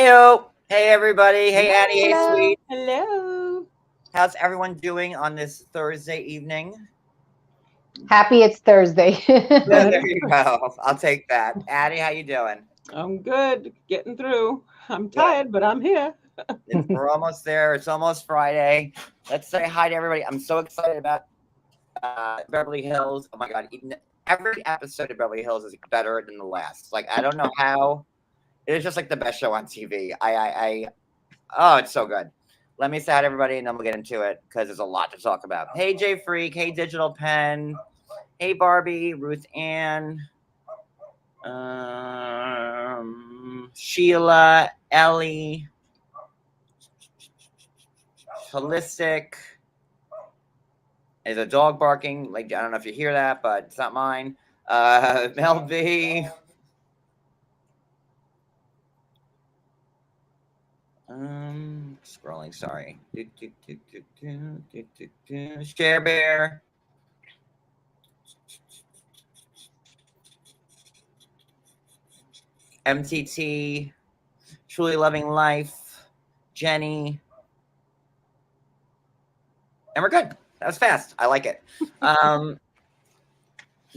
Heyo. Hey, everybody. Hey, Addie. Hey, Hello. sweet. Hello. How's everyone doing on this Thursday evening? Happy it's Thursday. There you go. I'll take that. Addie, how you doing? I'm good. Getting through. I'm Good. tired, but I'm here. We're almost there. It's almost Friday. Let's say hi to everybody. I'm so excited about Beverly Hills. Oh my God. Every episode of Beverly Hills is better than the last. Like, I don't know how. It is just like the best show on TV. Oh, it's so good. Let me say hi to everybody and then we'll get into it because there's a lot to talk about. Hey, Jay Freak. Hey, Digital Pen. Hey, Barbie. Ruth Ann. Sheila. Ellie. Holistic. There's a dog barking. Like, I don't know if you hear that, but it's not mine. Mel B. Scrolling, sorry. Share Bear. MTT. Truly Loving Life. Jenny. And we're good. That was fast. I like it.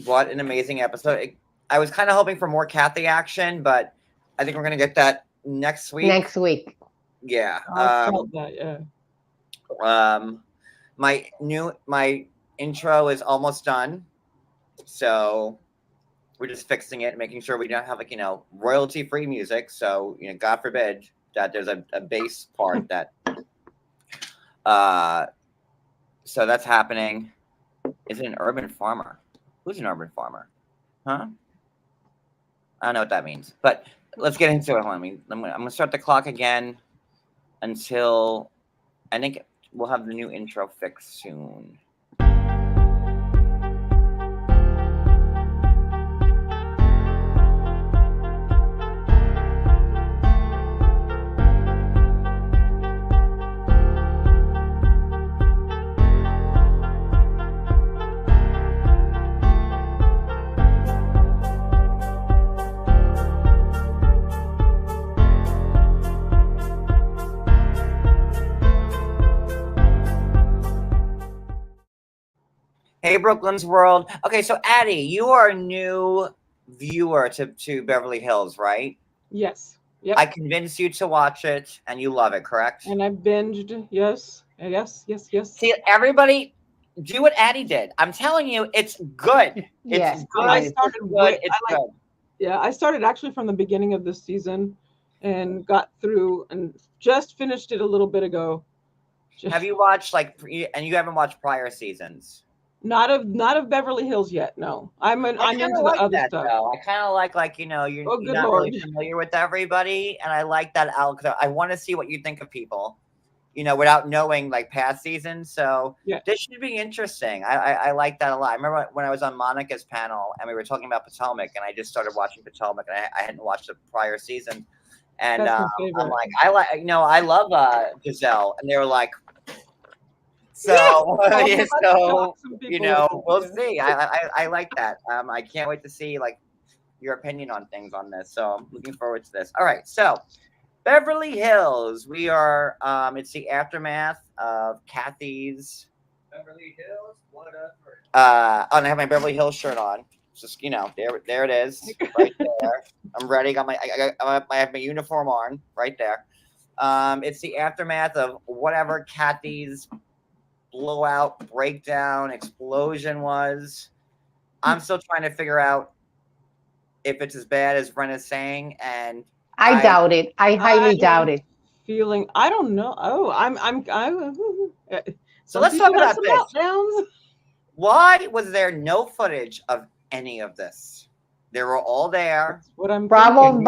What an amazing episode. I was kind of hoping for more Kathy action, but I think we're going to get that next week. Next week. Yeah. I felt that, yeah. My intro is almost done. So we're just fixing it and making sure we don't have royalty free music. So, God forbid that there's a bass part that so that's happening. Is it an urban farmer? Who's an urban farmer? Huh? I don't know what that means. But let's get into it. I'm going to start the clock again until I think we'll have the new intro fixed soon. Hey, Brooklyn's World. Okay, so Addie, you are a new viewer to Beverly Hills, right? Yes. Yep. I convinced you to watch it, and you love it, correct? And I binged. Yes. Yes. See, everybody, do what Addie did. I'm telling you, it's good. Yes. It's good. I started It's good. It's good. Yeah, I started actually from the beginning of this season and got through and just finished it a little bit ago. Have you watched and you haven't watched prior seasons? Not of Beverly Hills yet. No, I'm into the other stuff. Though. I kind of like you're not really familiar with everybody, and I like that out. I want to see what you think of people, without knowing past seasons. So yeah. This should be interesting. I like that a lot. I remember when I was on Monica's panel and we were talking about Potomac, and I just started watching Potomac, and I hadn't watched the prior season, and I'm like, I love Giselle, and they were like. So, we'll see. I like that. I can't wait to see your opinion on things on this. So I'm looking forward to this. All right. So Beverly Hills, we are, it's the aftermath of Kathy's Beverly Hills, whatever. And I have my Beverly Hills shirt on. It's just, there it is right there. I'm ready. I have my uniform on right there. It's the aftermath of whatever Kathy's blowout, breakdown, explosion was. I'm still trying to figure out if it's as bad as Rinna's saying, and I doubt it. I highly doubt it. Feeling, I don't know. Oh, so let's talk about this. Meltdowns. Why was there no footage of any of this? They were all there. That's what I'm bravo.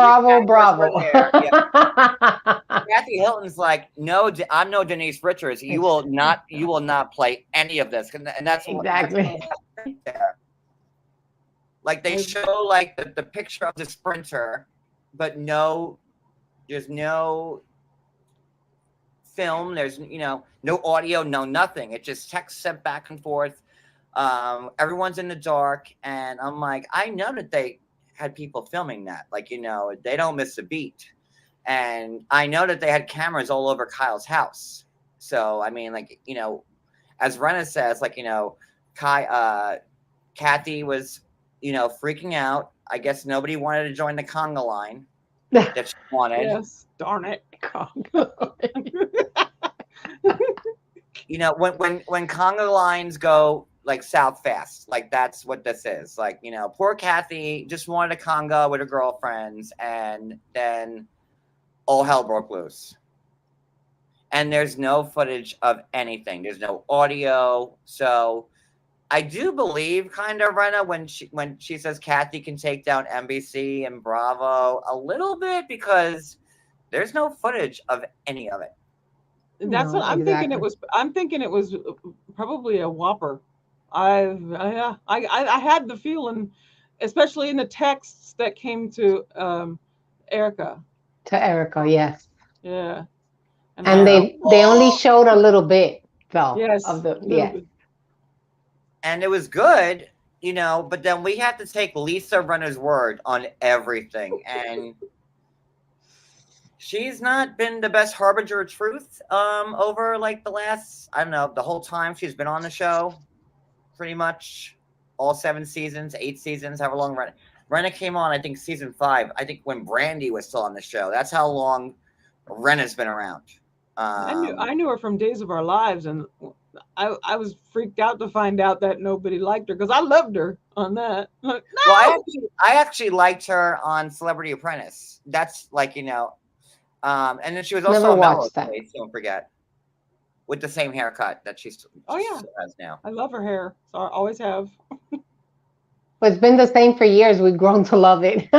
Kathy Hilton's like, no, I'm no Denise Richards. You will not play any of this, and that's exactly. There. They show the picture of the sprinter, but there's no film. There's no audio, no nothing. It's just text sent back and forth. Everyone's in the dark, and I'm like, I know that they had people filming that. They don't miss a beat. And I know that they had cameras all over Kyle's house. So I mean, like, as Rinna says, like, Kathy was, freaking out. I guess nobody wanted to join the conga line that she wanted. Yes, darn it. When conga lines go like south fast, like that's what this is. Like, poor Kathy just wanted a conga with her girlfriends, and then all hell broke loose. And there's no footage of anything. There's no audio. So I do believe kind of Rinna when she says Kathy can take down NBC and Bravo a little bit, because there's no footage of any of it. That's No, what I'm thinking. exactly. I'm thinking it was probably a whopper. I had the feeling, especially in the texts that came to Erica. To Erica, yes. Yeah, and And I, they only showed a little bit though yes, of the little yeah. bit. And it was good, but then we have to take Lisa Rinna's word on everything. And she's not been the best harbinger of truth over like the last, I don't know, the whole time she's been on the show, pretty much all 7 seasons, 8 seasons, however long Rinna came on, I think season 5, I think when Brandy was still on the show. That's how long Rinna's been around. I knew her from Days of Our Lives, and I was freaked out to find out that nobody liked her, because I loved her on that. Like, no! Well, I actually liked her on Celebrity Apprentice. That's like, and then she was also Never on Melrose watched that. Place, don't forget, with the same haircut that she still has now. I love her hair. So I always have. But it's been the same for years. We've grown to love it.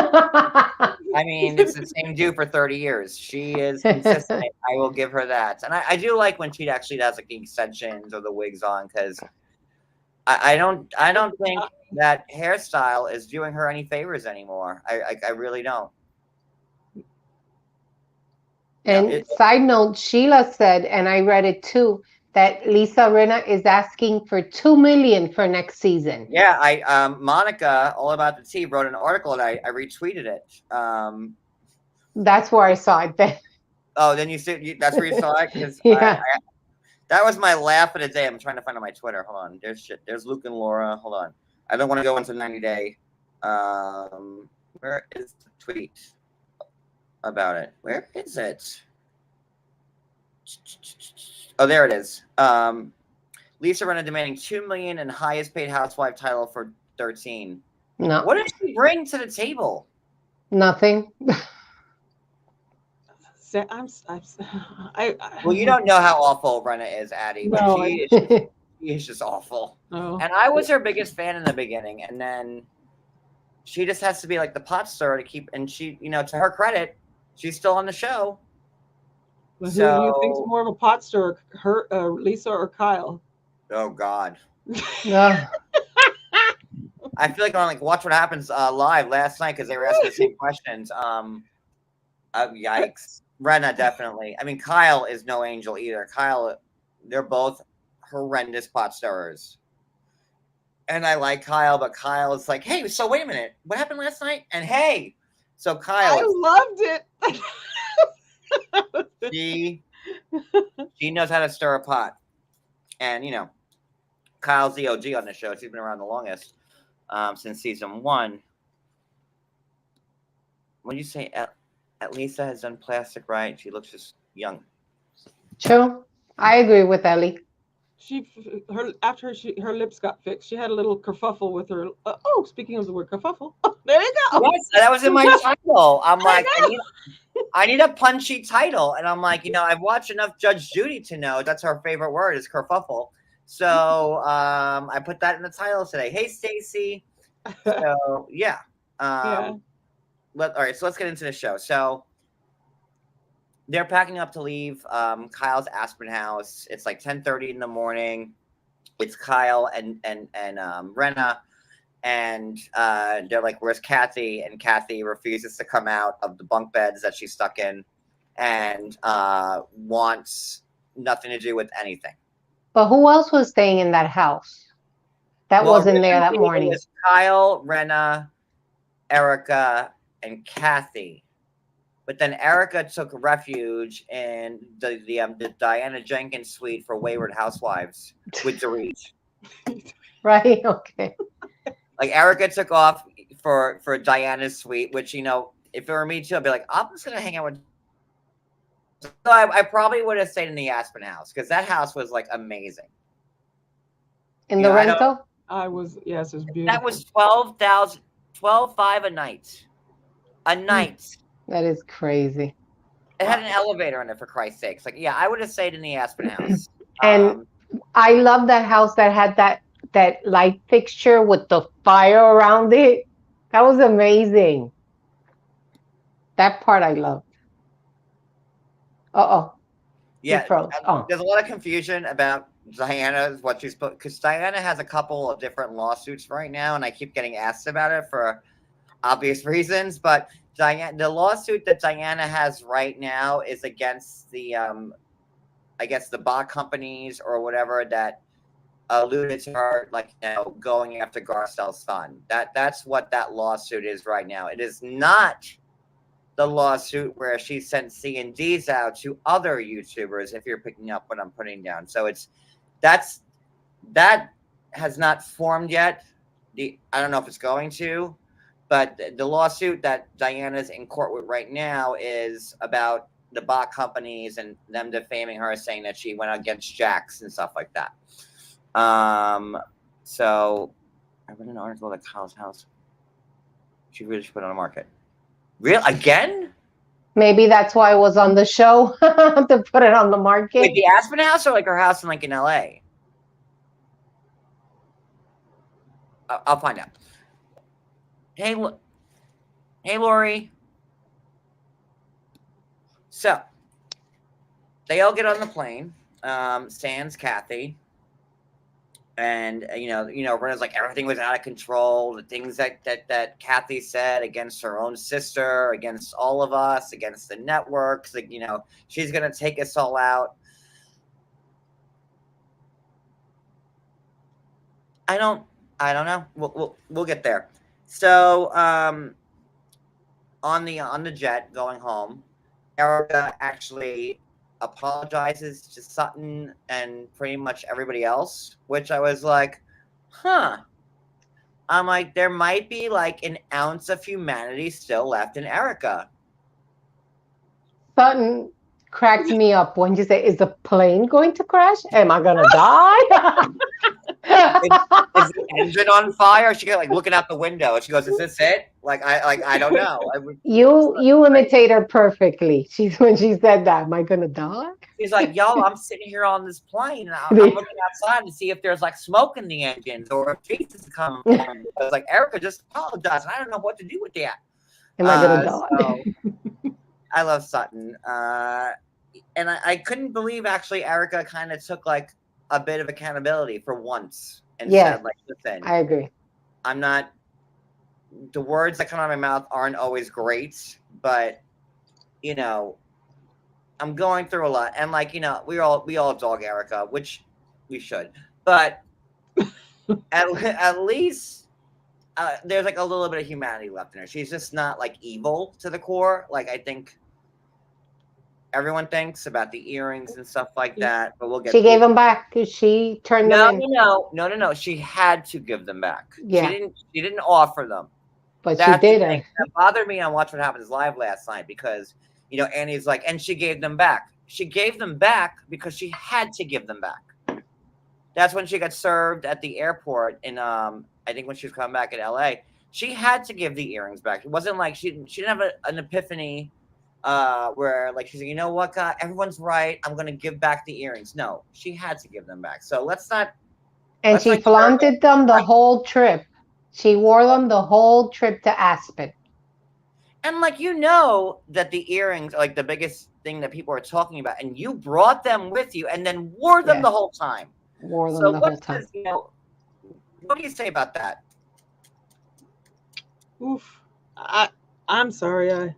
I mean, it's the same dude for 30 years. She is consistent. I will give her that. And I do like when she actually does like the extensions or the wigs on, because I don't think that hairstyle is doing her any favors anymore. I really don't. And side note, Sheila said, and I read it too, that Lisa Rinna is asking for $2 million for next season. Yeah, Monica, All About the Tea, wrote an article and I retweeted it. That's where I saw it then. Oh, then that's where you saw it? Because Yeah. that was my laugh of the day. I'm trying to find it on my Twitter. Hold on. There's Luke and Laura. Hold on. I don't want to go into 90 Day. Where is the tweet about it? Where is it? Oh, there it is. Lisa Rinna demanding $2 million and highest paid housewife title for 13. No. What did she bring to the table? Nothing. Well, you don't know how awful Rinna is, Addie. But No, she is just awful. No. And I was her biggest fan in the beginning, and then she just has to be like the pot stirrer to keep. And she, to her credit, she's still on the show. Who do you think's more of a pot stirrer, Lisa or Kyle? Oh God. No. I feel like I'm like Watch What Happens live last night because they were asking the same questions. Yikes. Rinna, definitely. I mean, Kyle is no angel either. Kyle, they're both horrendous pot stirrers. And I like Kyle, but Kyle is like, hey, so wait a minute. What happened last night? And hey, so Kyle. I loved it. She knows how to stir a pot. And, Kyle's the OG on the show. She's been around the longest since season 1. When you say Lisa has done plastic right, she looks just young. True. I agree with Ellie. After her lips got fixed, she had a little kerfuffle with her. Speaking of the word kerfuffle, there you go. Yes, that was in my title. I'm like, I need a punchy title, and I'm like, I've watched enough Judge Judy to know that's her favorite word is kerfuffle. So I put that in the title today. Hey, Stacy. So yeah. All right, so let's get into the show. So they're packing up to leave Kyle's Aspen house. It's like 10:30 in the morning. It's Kyle and Rinna, and they're like, "Where's Kathy?" And Kathy refuses to come out of the bunk beds that she's stuck in, and wants nothing to do with anything. But who else was staying in that house? That wasn't there that morning. It was Kyle, Rinna, Erica, and Kathy. But then Erica took refuge in the Diana Jenkins suite for Wayward Housewives with Dorit. Right. Okay. Like Erica took off for Diana's suite, which if it were me too, I'd be like, I'm just gonna hang out with. So I probably would have stayed in the Aspen house because that house was like amazing. In the rental? Yes, it's beautiful. That was $12,500 a night. A night. That is crazy. It had an elevator in it, for Christ's sakes. Like, yeah, I would have stayed in the Aspen house. And I love that house that had that light fixture with the fire around it. That was amazing. That part I loved. Yeah, Oh. There's a lot of confusion about Diana, what she's put, because Diana has a couple of different lawsuits right now, and I keep getting asked about it for obvious reasons. But the lawsuit that Diana has right now is against the, I guess, the bot companies or whatever that alluded to her, like, going after Garcelle's son. That's what that lawsuit is right now. It is not the lawsuit where she sent C&Ds out to other YouTubers, if you're picking up what I'm putting down. So that has not formed yet. I don't know if it's going to, but the lawsuit that Diana's in court with right now is about the bot companies and them defaming her, saying that she went against Jax and stuff like that. So I read an article like Kyle's house. She really should put it on the market. Real again? Maybe that's why it was on the show to put it on the market. Wait, the Aspen house or like her house in LA? I'll find out. Hey, Lori. So they all get on the plane. Sans Kathy. And Rinna's like, everything was out of control. The things that Kathy said against her own sister, against all of us, against the networks, like, she's gonna take us all out. I don't know. We'll get there. So on the jet going home, Erica actually apologizes to Sutton and pretty much everybody else, which I was like, I'm like, there might be like an ounce of humanity still left in Erica. Sutton cracked me up when you say, is the plane going to crash? Am I gonna die? Is the engine on fire? She got like looking out the window. She goes, "Is this it?" I don't know. You imitate her perfectly. When she said that, am I gonna die? She's like, "Yo, I'm sitting here on this plane, and I'm looking outside to see if there's like smoke in the engines or if Jesus is coming." I was like, "Erica, just apologize. I don't know what to do with that." Am I gonna die? So, I love Sutton, and I couldn't believe actually Erica kind of took like a bit of accountability for once and said, like, listen, I agree. I'm not, the words that come out of my mouth aren't always great, but I'm going through a lot, and like, we all dog Erica, which we should, but at least there's like a little bit of humanity left in her. She's just not like evil to the core, like I think everyone thinks about the earrings and stuff like that, but we'll get. She gave them back because she turned them in. No. She had to give them back. Yeah. She didn't offer them. But she did it. That bothered me on Watch What Happens Live last night because Annie's like, and she gave them back. She gave them back because she had to give them back. That's when she got served at the airport in I think when she was coming back in LA. She had to give the earrings back. It wasn't like she didn't have an epiphany. Where like she's like, you know what, God, everyone's right. I'm gonna give back the earrings. No, she had to give them back. So let's not. And she flaunted them the whole trip. She wore them the whole trip to Aspen. And like that the earrings are like the biggest thing that people are talking about, and you brought them with you and then wore them the whole time. Wore them the whole time. What do you say about that? Oof. I'm sorry.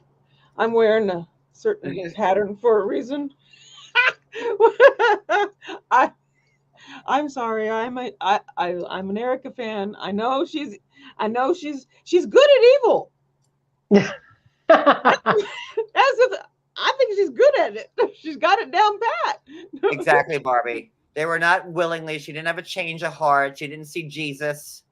I'm wearing a certain pattern for a reason. I'm sorry. I'm an Erica fan. I know she's good at evil. I think she's good at it. She's got it down pat. Exactly, Barbie. They were not willingly. She didn't have a change of heart. She didn't see Jesus.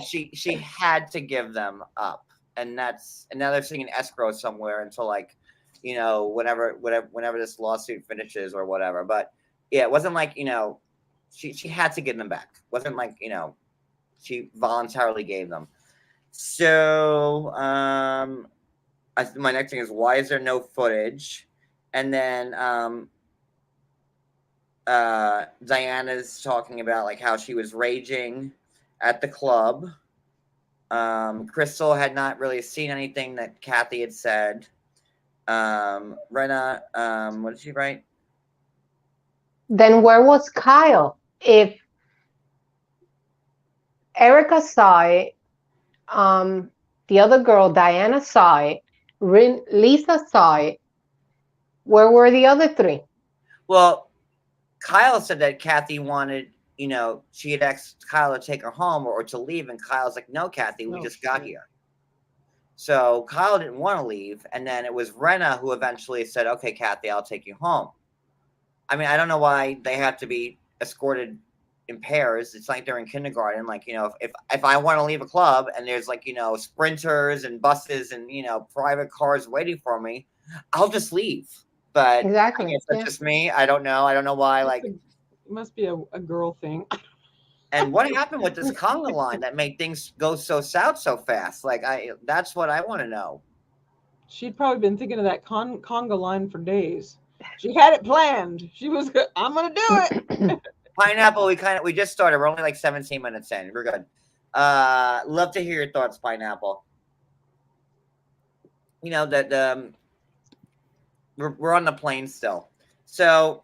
She had to give them up, and now they're sitting in escrow somewhere until like, whenever this lawsuit finishes or whatever. But yeah, it wasn't like she had to give them back. It wasn't like she voluntarily gave them. So my next thing is, why is there no footage? And then Diana's talking about like how she was raging at the club. Crystal had not really seen anything that Kathy had said. Rinna, what did she write? Then where was Kyle? If Erica saw it, the other girl, Diana, saw it, Lisa saw it, where were the other three? Well, Kyle said that Kathy wanted, she had asked Kyle to take her home or to leave, and Kyle's like, no, Kathy, we just got here. So Kyle didn't want to leave, and then it was Rinna who eventually said, okay, Kathy, I'll take you home. I mean, I don't know why they have to be escorted in pairs. It's like they're in kindergarten. Like, if I want to leave a club and there's like, sprinters and buses and, private cars waiting for me, I'll just leave. But exactly. I guess that's just me. I don't know. I don't know why. Like, it must be a girl thing. And what happened with this conga line that made things go so south so fast? Like, that's what I want to know. She'd probably been thinking of that conga line for days. She had it planned. She was, I'm gonna do it. Pineapple, we just started. We're only like 17 minutes in. We're good. Love to hear your thoughts, Pineapple. That we're on the plane still. So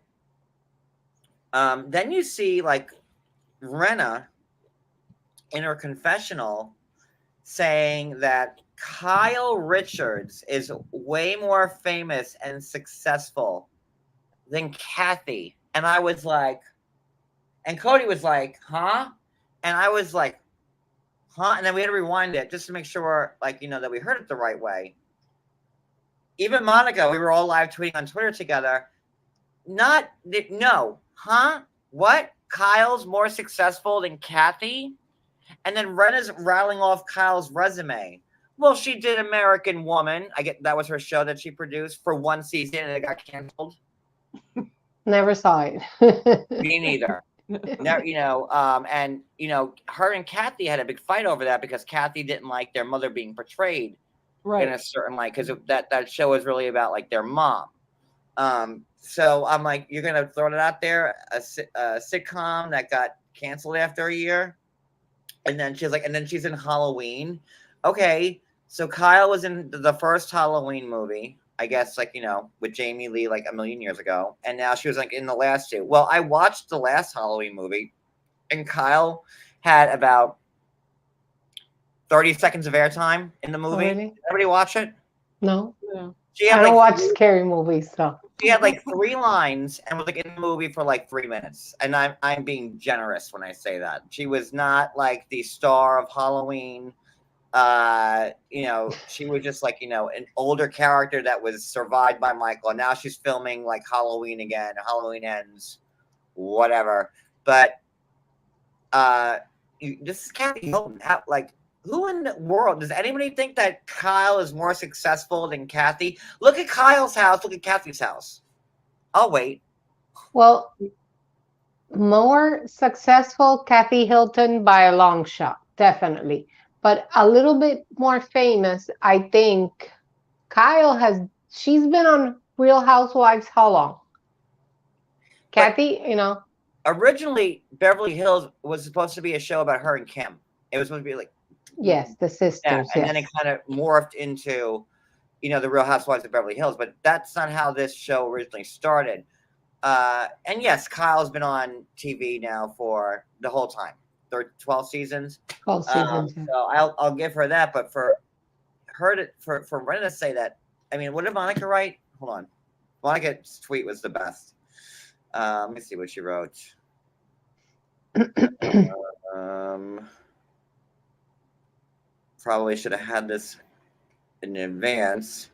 then you see like Rinna in her confessional saying that Kyle Richards is way more famous and successful than Kathy. And I was like, and Cody was like, huh? And I was like, huh? And then we had to rewind it just to make sure, like, that we heard it the right way. Even Monica, we were all live tweeting on Twitter together. No, huh? What? Kyle's more successful than Kathy? And then Renna's rattling off Kyle's resume. Well, she did American Woman. That was her show that she produced for one season and it got canceled. Never saw it. Me neither. Now, and her and Kathy had a big fight over that because Kathy didn't like their mother being portrayed in a certain light, because that show is really about like their mom. So I'm like, you're gonna throw it out there, a sitcom that got canceled after a year, and then she's like, and then she's in Halloween. Okay, so Kyle was in the first Halloween movie, I guess, like, with Jamie Lee like a million years ago, and now she was like in the last two. Well, I watched the last Halloween movie, and Kyle had about 30 seconds of airtime in the movie. Really? Did everybody watch it? No. I don't watch scary movies, so. She had like 3 lines and was like in the movie for like 3 minutes. And I'm being generous when I say that. She was not like the star of Halloween. She was just like, an older character that was survived by Michael. And now she's filming like Halloween again. Halloween Ends, whatever. But this is Kathy Hilton. Like, who in the world, does anybody think that Kyle is more successful than Kathy? Look at Kyle's house. Look at Kathy's house. I'll wait. Well, more successful, Kathy Hilton by a long shot, definitely. But a little bit more famous, I think she's been on Real Housewives how long? Kathy, Originally, Beverly Hills was supposed to be a show about her and Kim. It was supposed to be like, yes, the sisters. Yeah, and then it kind of morphed into, the Real Housewives of Beverly Hills. But that's not how this show originally started. And yes, Kyle's been on TV now for the whole time. 12 seasons. 12 seasons. So I'll give her that. But for Rinna to say that, I mean, what did Monica write? Hold on. Monica's tweet was the best. Let me see what she wrote. Probably should have had this in advance.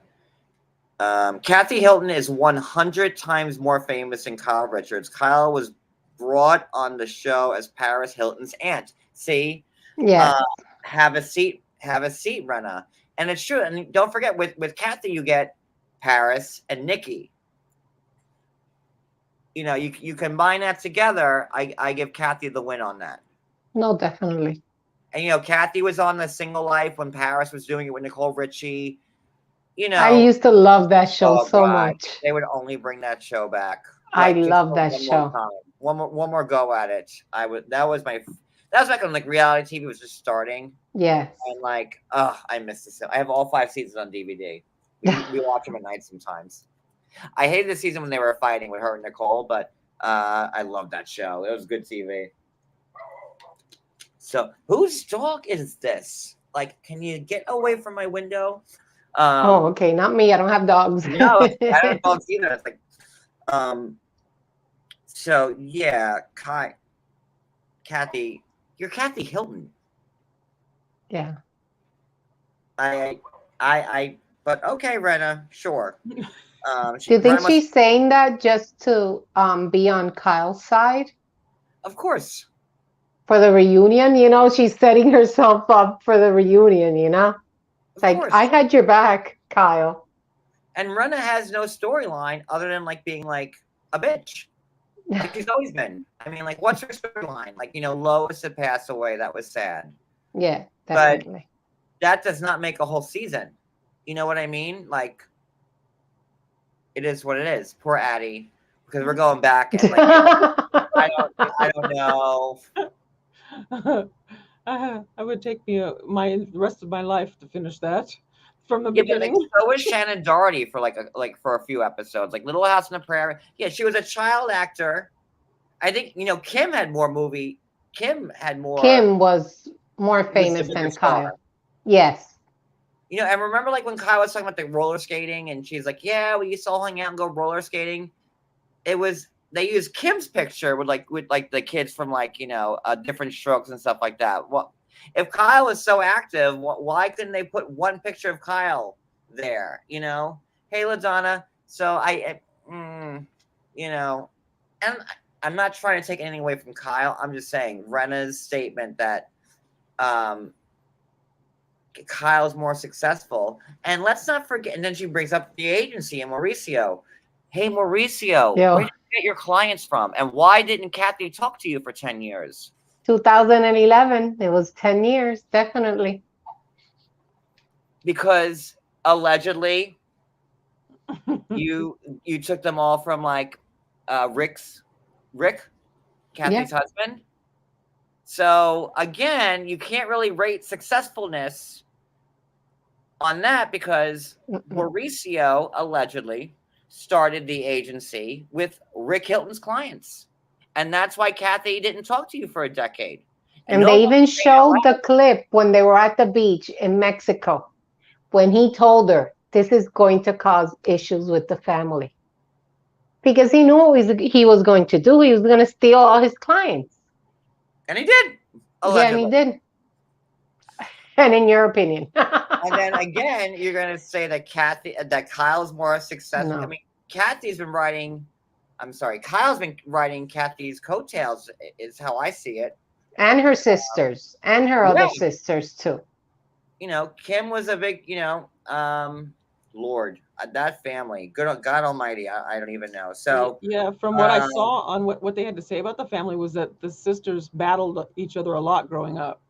Kathy Hilton is 100 times more famous than Kyle Richards. Kyle was brought on the show as Paris Hilton's aunt. See, Yes. have a seat, Rinna. And it's true. And don't forget, with Kathy, you get Paris and Nikki. You know, you combine that together. I give Kathy the win on that. No, definitely. And you know, Kathy was on The Single Life when Paris was doing it with Nicole Richie. You know, I used to love that show oh so God, much. they would only bring that show back. I Like, just love for that one show. more time. One more go at it. I would. That was back when like reality TV was just starting. Yes. And like, oh, I missed this. I have all 5 seasons on DVD. We watch them at night sometimes. I hated the season when they were fighting with her and Nicole, but I love that show. It was good TV. So, whose dog is this? Like, can you get away from my window? Oh, okay. Not me. I don't have dogs. No, I don't have dogs either. It's like, so yeah, Kathy, you're Kathy Hilton. Yeah. But okay, Rinna, sure. Do you think she's saying that just to be on Kyle's side Of course. for the reunion? You know, she's setting herself up for the reunion, you know? It's like, course. I had your back, Kyle. And Rinna has no storyline other than like being like a bitch. Like she's always been. I mean, like, what's her storyline? Like, you know, Lois had passed away. That was sad. Yeah, definitely. But that does not make a whole season. You know what I mean? Like, it is what it is. Poor Addie. Because we're going back and like, I don't know. I would take me the rest of my life to finish that from the Yeah, beginning. but like, so was Shannon Doherty for for a few episodes, like Little House on the Prairie. Yeah, she was a child actor. I think Kim had more. Kim was more famous than Kyle. Yes. And remember like when Kyle was talking about the roller skating, and she's like, "Yeah, we used to all hang out and go roller skating." They used Kim's picture with the kids from Different Strokes and stuff like that. Well, if Kyle was so active, why couldn't they put one picture of Kyle there? Hey, LaDonna. So and I'm not trying to take anything away from Kyle. I'm just saying Rinna's statement that Kyle's more successful. And let's not forget, and then she brings up the agency and Mauricio. Hey, Mauricio, where did you get your clients from? And why didn't Kathy talk to you for 10 years? 2011. It was 10 years, definitely. Because allegedly you took them all from Rick, Kathy's husband. So again, you can't really rate successfulness on that because Mauricio allegedly started the agency with Rick Hilton's clients. And that's why Kathy didn't talk to you for a decade. And they even showed the clip when they were at the beach in Mexico, when he told her, this is going to cause issues with the family. Because he knew what he was going to do. He was going to steal all his clients. And he did. Allegedly. Yeah, and he did. And in your opinion. And then again, you're going to say that Kyle's more successful. No. I mean, Kyle's been riding Kathy's coattails is how I see it. And her sisters. And her other sisters, too. Kim was a big, Lord, that family. God Almighty, I don't even know. So yeah, from what I saw on what they had to say about the family was that the sisters battled each other a lot growing up.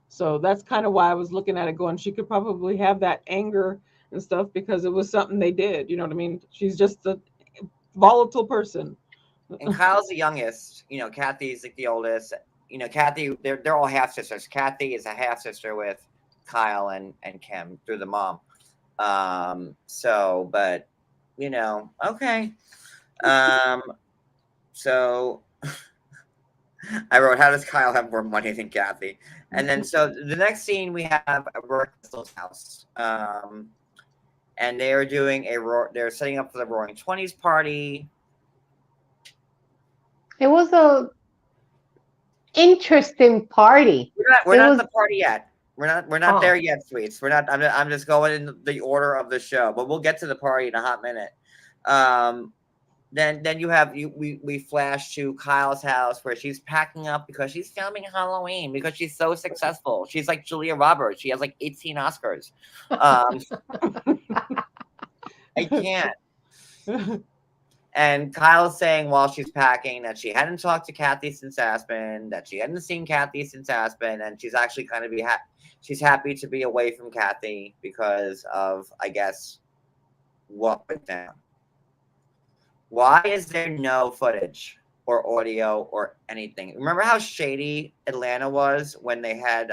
So that's kind of why I was looking at it going, she could probably have that anger and stuff because it was something they did. You know what I mean? She's just a volatile person. And Kyle's the youngest. Kathy's the oldest. Kathy, they're all half sisters. Kathy is a half sister with Kyle and Kim through the mom. But okay. So I wrote, how does Kyle have more money than Kathy? And then so the next scene we have Crystal's house. And they're they're setting up for the Roaring 20s party. It was a interesting party. We're not at the party yet. We're not there yet, sweets. We're not. I'm just going in the order of the show, but we'll get to the party in a hot minute. Then we flash to Kyle's house where she's packing up because she's filming Halloween because she's so successful. She's like Julia Roberts. She has like 18 Oscars. I can't. And Kyle's saying while she's packing that she hadn't talked to Kathy since Aspen, that she hadn't seen Kathy since Aspen, and she's actually kind of she's happy to be away from Kathy because of, I guess, what went down. Why is there no footage or audio or anything? Remember how shady Atlanta was when they had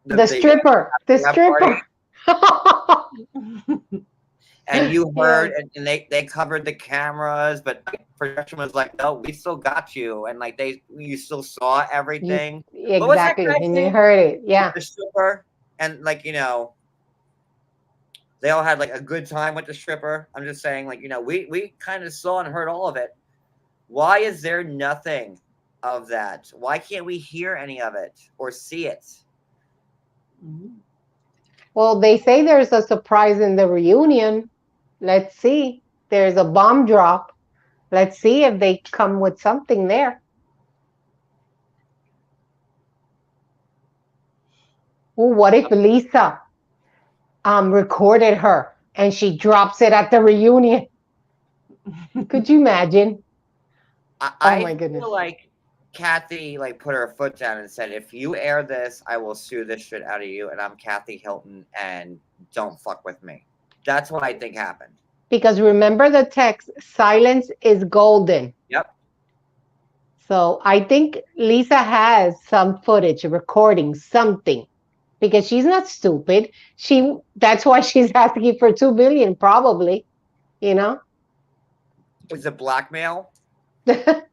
the stripper. And you heard, and they covered the cameras, but production was like, "No, we still got you," and like you still saw everything. Exactly, and you heard it, yeah. The stripper, and like they all had like a good time with the stripper. I'm just saying, like we kind of saw and heard all of it. Why is there nothing of that? Why can't we hear any of it or see it? Well, they say there's a surprise in the reunion. Let's see. There's a bomb drop. Let's see if they come with something there. Well, what if Lisa recorded her and she drops it at the reunion? Could you imagine? Oh my goodness. I feel like Kathy put her foot down and said, if you air this, I will sue this shit out of you, and I'm Kathy Hilton, and don't fuck with me. That's what I think happened. Because remember the text, silence is golden. Yep. So I think Lisa has some footage, recording something, because she's not stupid. That's why she's asking for $2 billion, probably. Is it blackmail? Is it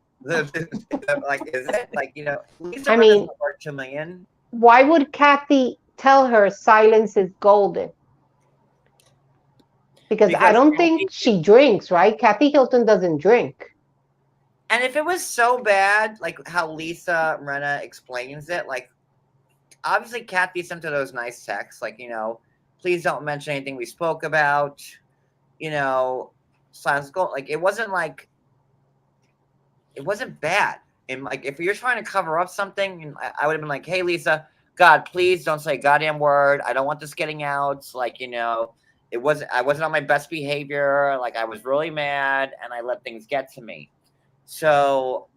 Lisa I mean, worth $2 million? Why would Kathy tell her silence is golden? Because I don't think she drinks, right? Kathy Hilton doesn't drink. And if it was so bad, like how Lisa Rinna explains it, like obviously Kathy sent her those nice texts, like please don't mention anything we spoke about, silence gold. Like it wasn't bad. And like if you're trying to cover up something, I would have been like, hey Lisa, God, please don't say a goddamn word. I don't want this getting out. Like, I wasn't on my best behavior. Like I was really mad and I let things get to me. So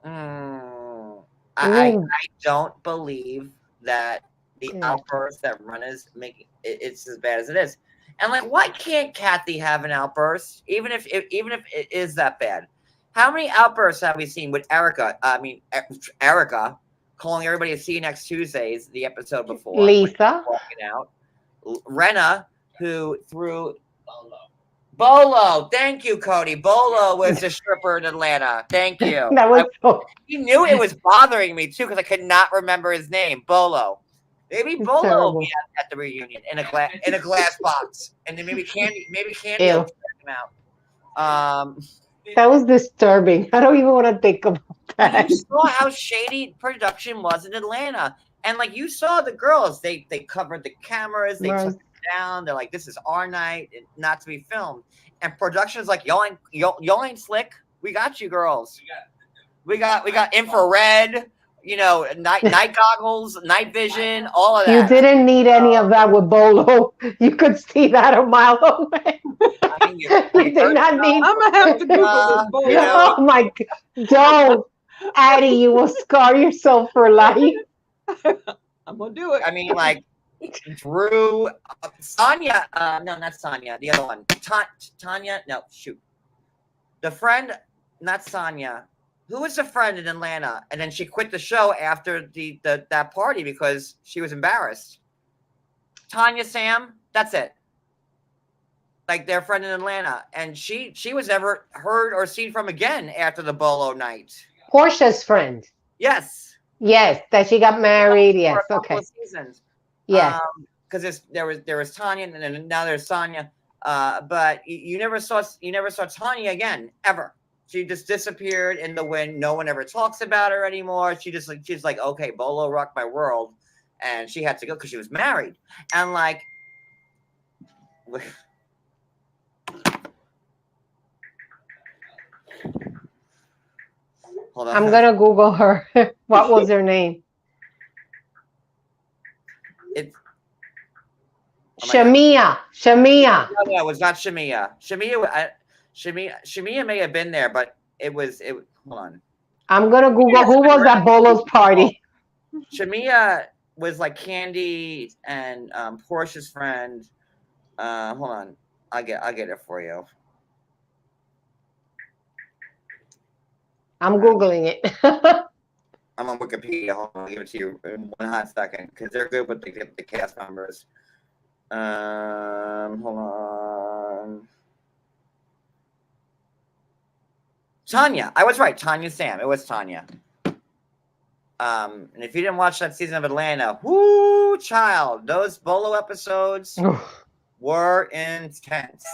I don't believe that the outburst that Rinna's making it's as bad as it is. And like, why can't Kathy have an outburst, even if it is that bad? How many outbursts have we seen with Erica? I mean, Erica calling everybody to see you next Tuesdays, the episode before. Lisa. Walking out. Rinna, who threw Bolo. Thank you, Cody. Bolo was the stripper in Atlanta. Thank you. He knew it was bothering me, too, because I could not remember his name. Bolo. Maybe Bolo will be at the reunion in a glass box. And then maybe Candy will check him out. That was disturbing. I don't even want to think about that. You saw how shady production was in Atlanta. And like you saw the girls, they covered the cameras, they took it down. They're like, this is our night, not to be filmed. And production's like, y'all ain't slick. We got you girls. We got infrared, night goggles, night vision, all of that. You didn't need any of that with Bolo. You could see that a mile away. You did not need. I'm gonna have to Google this Bolo. Oh my God! Don't, Addie. You will scar yourself for life. I'm gonna do it. I mean, like Drew, Sonia. No, not Sonia. The other one, Tanya. No, shoot. The friend, not Sonia. Who was the friend in Atlanta? And then she quit the show after that party because she was embarrassed. Tanya Sam, that's it. Like their friend in Atlanta. And she was never heard or seen from again after the Bolo night. Portia's friend. Yes. Yes, that she got married. Yes, okay. Seasons. Yes. Because there was Tanya and then now there's Sonia. But you never saw Tanya again, ever. She just disappeared in the wind. No one ever talks about her anymore. She's like, okay, Bolo rocked my world. and she had to go because she was married. And like, hold on. I'm gonna Google her. What was her name? It's oh my God. Shamia. No, it was not Shamia. Shamia may have been there, but it. Hold on. I'm gonna Google who was at Bolo's party. Shamia was like Candy and Portia's friend. Hold on, I'll get it for you. I'm Googling it. I'm on Wikipedia. Hold on, I'll give it to you in one hot second because they're good with the cast members. Hold on. Tanya. I was right. Tanya Sam. It was Tanya. And if you didn't watch that season of Atlanta, whoo, child, those Bolo episodes were intense.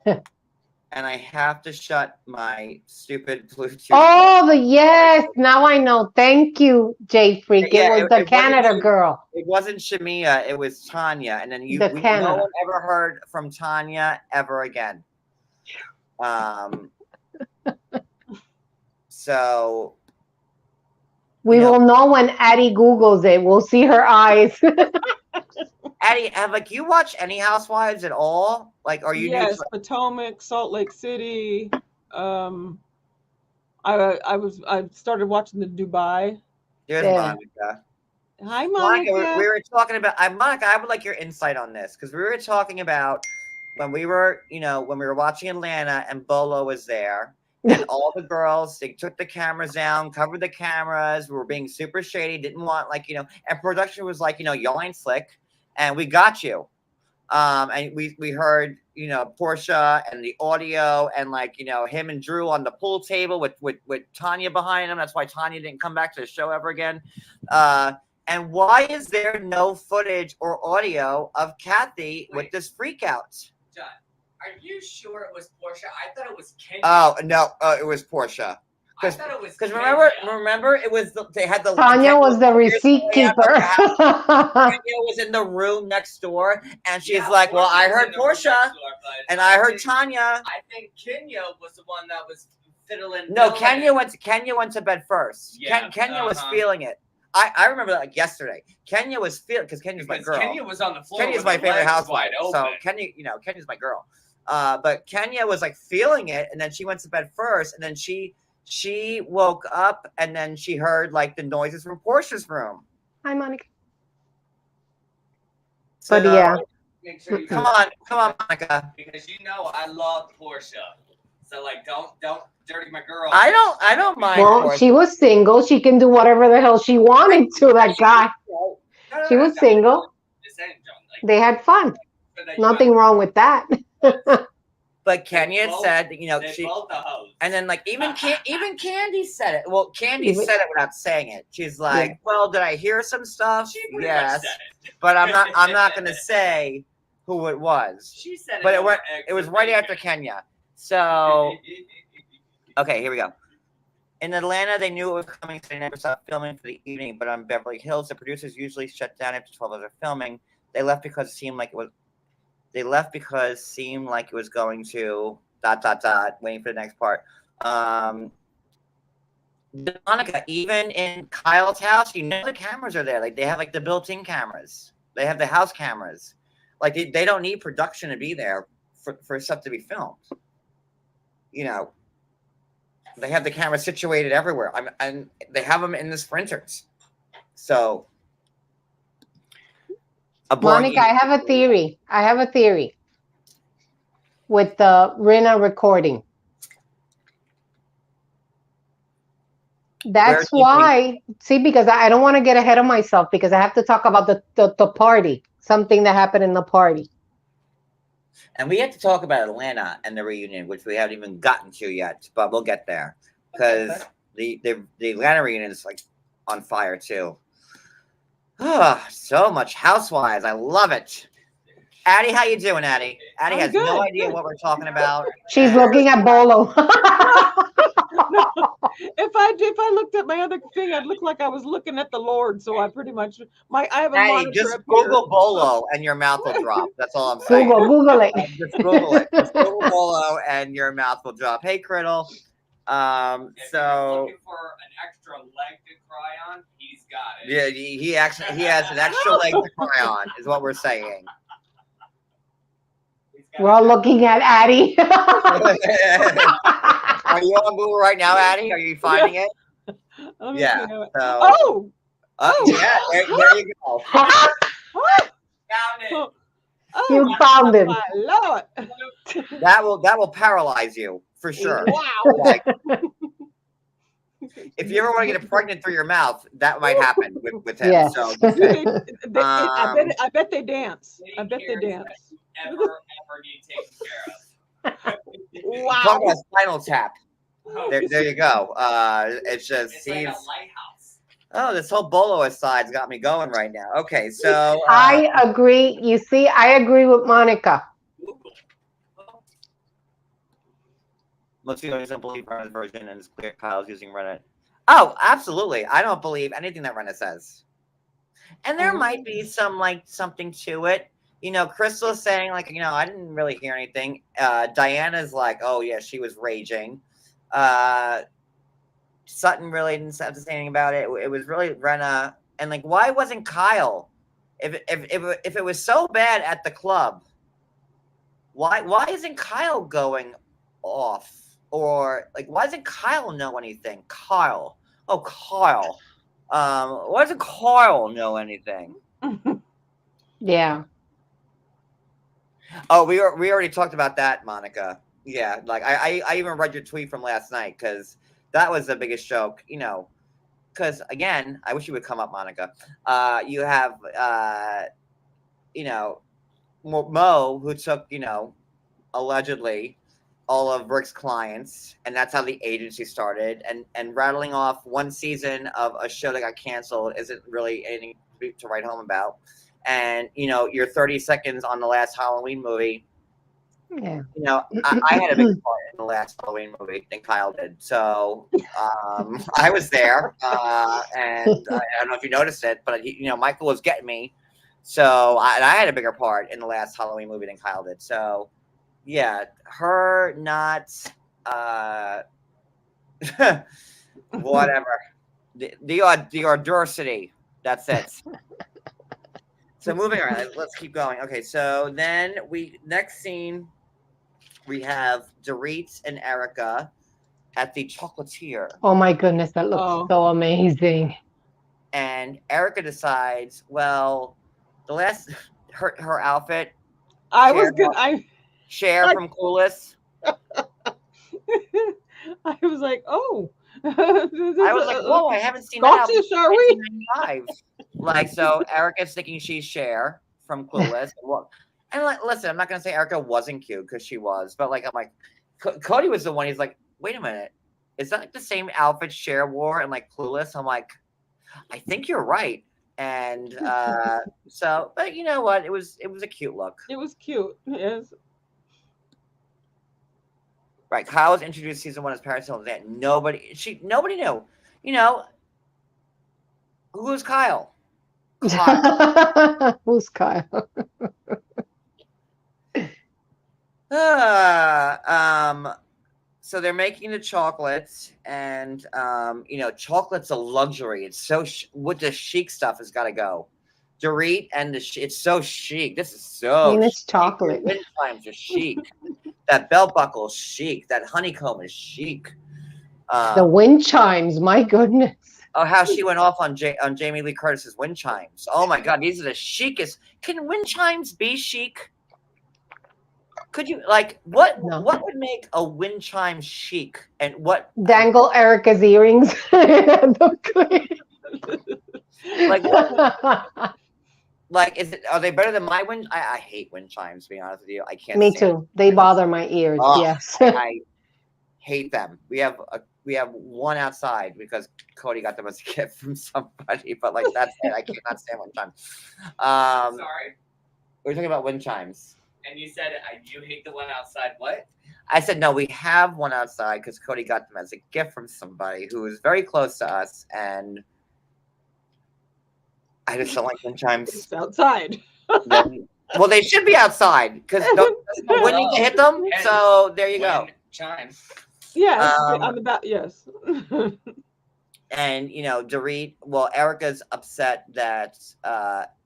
And I have to shut my stupid Bluetooth. Oh, yes. Now I know. Thank you, Jay Freak. Yeah, it was the Canada girl. It wasn't Shamia. It was Tanya. And then no one ever heard from Tanya ever again. So we will know when Addie Googles it. We'll see her eyes. Addie, have you watched any Housewives at all? Like, are you? Yes, Potomac, Salt Lake City. I started watching the Dubai. Here's Monica. Hi, Monica. We were talking about. Monica, I would like your insight on this because we were talking about when we were watching Atlanta and Bolo was there. And all the girls, they took the cameras down, covered the cameras. We were being super shady, didn't want and production was like, y'all ain't slick, and we got you. And we heard, Portia and the audio and him and Drew on the pool table with Tanya behind him. That's why Tanya didn't come back to the show ever again. And why is there no footage or audio of Kathy with this freak out? John, are you sure it was Portia? I thought it was Kenya. Oh no, it was Portia. I thought it was because remember it was they had the Tanya was the receipt keeper. Tanya was in the room next door, and she's like, "Well, I heard Portia, and I heard Tanya." I think Kenya was the one that was fiddling. No, Kenya went to bed first. Yeah, Kenya was feeling it. I remember that like yesterday. Kenya was feeling because Kenya's my girl. Kenya was on the floor. Kenya's my favorite housewife. So Kenya, Kenya's my girl. But Kenya was like feeling it, and then she went to bed first, and then she woke up, and then she heard like the noises from Portia's room. Hi, Monica. So, but yeah, make sure you come on, Monica. Because I love Portia. So don't dirty my girl. I don't mind. Well, Portia. she was single. She can do whatever the hell she wanted to. That guy. She was single. They had fun. Nothing wrong with that. But Kenya said, she, and then even Candy said it. Well, Candy said it without saying it. She's like, "Well, did I hear some stuff? Yes, but I'm not going to say who it was." She said it. But it was right after Kenya. So, okay, here we go. In Atlanta, they knew it was coming, so they never stopped filming for the evening. But on Beverly Hills, the producers usually shut down after 12 hours of filming. They left because it seemed like it was. They left because it seemed like it was going to ... waiting for the next part. Monica, even in Kyle's house, the cameras are there. Like they have the built-in cameras. They have the house cameras. Like they don't need production to be there for stuff to be filmed. They have the cameras situated everywhere. And they have them in the sprinters. So. Monica, I have a theory with the Rinna recording. That's why, because I don't want to get ahead of myself because I have to talk about the party, something that happened in the party. And we have to talk about Atlanta and the reunion, which we haven't even gotten to yet, but we'll get there because the Atlanta reunion is on fire too. Oh, so much Housewives. I love it. Addie, how you doing, Addie? Addie has no idea what we're talking about. She's looking at Bolo. If I if I looked at my other thing, I'd look like I was looking at the Lord. So I pretty much I have a Hey, monitor just up here. Google Bolo and your mouth will drop. That's all I'm saying. Google it. Just Google it. Just Google Bolo and your mouth will drop. Hey, Criddle. If you're So looking for an extra leg to cry on, he's got it. yeah, he has an extra leg to cry on, is what we're saying. He's got We're all it. looking at Addie. Are you on Google right now, Addie? Are you finding it? Let me Yeah. see how it- So, Oh, yeah, there you go. Found it. oh, You found him. my Lord! That will paralyze you for sure. Wow. Like, if you ever want to get pregnant through your mouth, that might happen with him. Yes. So I bet they dance. I bet they dance. Ever need taken care talk Wow. about Spinal Tap. of. There you go. It's just It's like a he's. lighthouse. Oh, this whole bolo aside's got me going right now. Okay, so I agree. You see, I agree with Monica. Google. most people doesn't believe Renna's version, and it's clear Kyle's using Renna. Oh, absolutely. I don't believe anything that Renna says. And there might be some something to it. You know, Crystal's saying I didn't really hear anything. Diana's like, oh yeah, she was raging. Sutton really didn't have to say anything about it. It was really Renna. And why wasn't Kyle? If it was so bad at the club, why isn't Kyle going off? Or why doesn't Kyle know anything? Kyle. Oh, Kyle. Why doesn't Kyle know anything? Yeah. Oh, we already talked about that, Monica. Yeah, I even read your tweet from last night because that was the biggest joke, because again, I wish you would come up, Monica. You have Mo, who took, allegedly all of Rick's clients, and that's how the agency started, and rattling off one season of a show that got canceled isn't really anything to write home about. And your 30 seconds on the last Halloween movie. Yeah. I had a big part in the last Halloween movie than Kyle did. So I was there, and I don't know if you noticed it, but Michael was getting me. So I had a bigger part in the last Halloween movie than Kyle did. So yeah, her not whatever. The audacity. That's it. So moving on, let's keep going. Okay, so then next scene, we have Dorit and Erica at the chocolatier. Oh my goodness, that looks so amazing. And Erica decides, well, the last her outfit. Cher from Clueless. I was like, oh. I was like, whoa, I haven't seen that outfit since 1995. So Erica's thinking she's Cher from Clueless. And listen, I'm not gonna say Erica wasn't cute because she was, but I'm like, Cody was the one. He's like, wait a minute, is that the same outfit Cher wore in Clueless? I'm like, I think you're right. And so, but you know what? It was a cute look. It was cute. Yes. Right, Kyle was introduced season 1 as Paris Hilton. Nobody knew. Who's Kyle? Who's Kyle? So they're making the chocolates, and chocolate's a luxury. It's so with the chic stuff has got to go. Dorit and it's so chic. This is so. It's chocolate. Wind chimes are chic. That belt buckle is chic. That honeycomb is chic. The wind chimes, my goodness. Oh, how she went off on Jamie Lee Curtis's wind chimes. Oh my God, these are the chicest. Can wind chimes be chic? Could you what would make a wind chime chic? And what dangle Erica's earrings? Is it? Are they better than my wind? I hate wind chimes. To be honest with you, I can't. Me too. They bother my ears. Oh, yes, I hate them. We have one outside because Cody got them as a gift from somebody. But that's it. I cannot stand wind chimes. Sorry. We're talking about wind chimes. And you said you hate the one outside. What? I said, no, we have one outside because Cody got them as a gift from somebody who is very close to us, and I just don't like wind chimes. It's outside. Well, they should be outside because the wind needs to hit them. So there you go. Chime. Yes, on the back. Yes. And Dorit. Well, Erica's upset that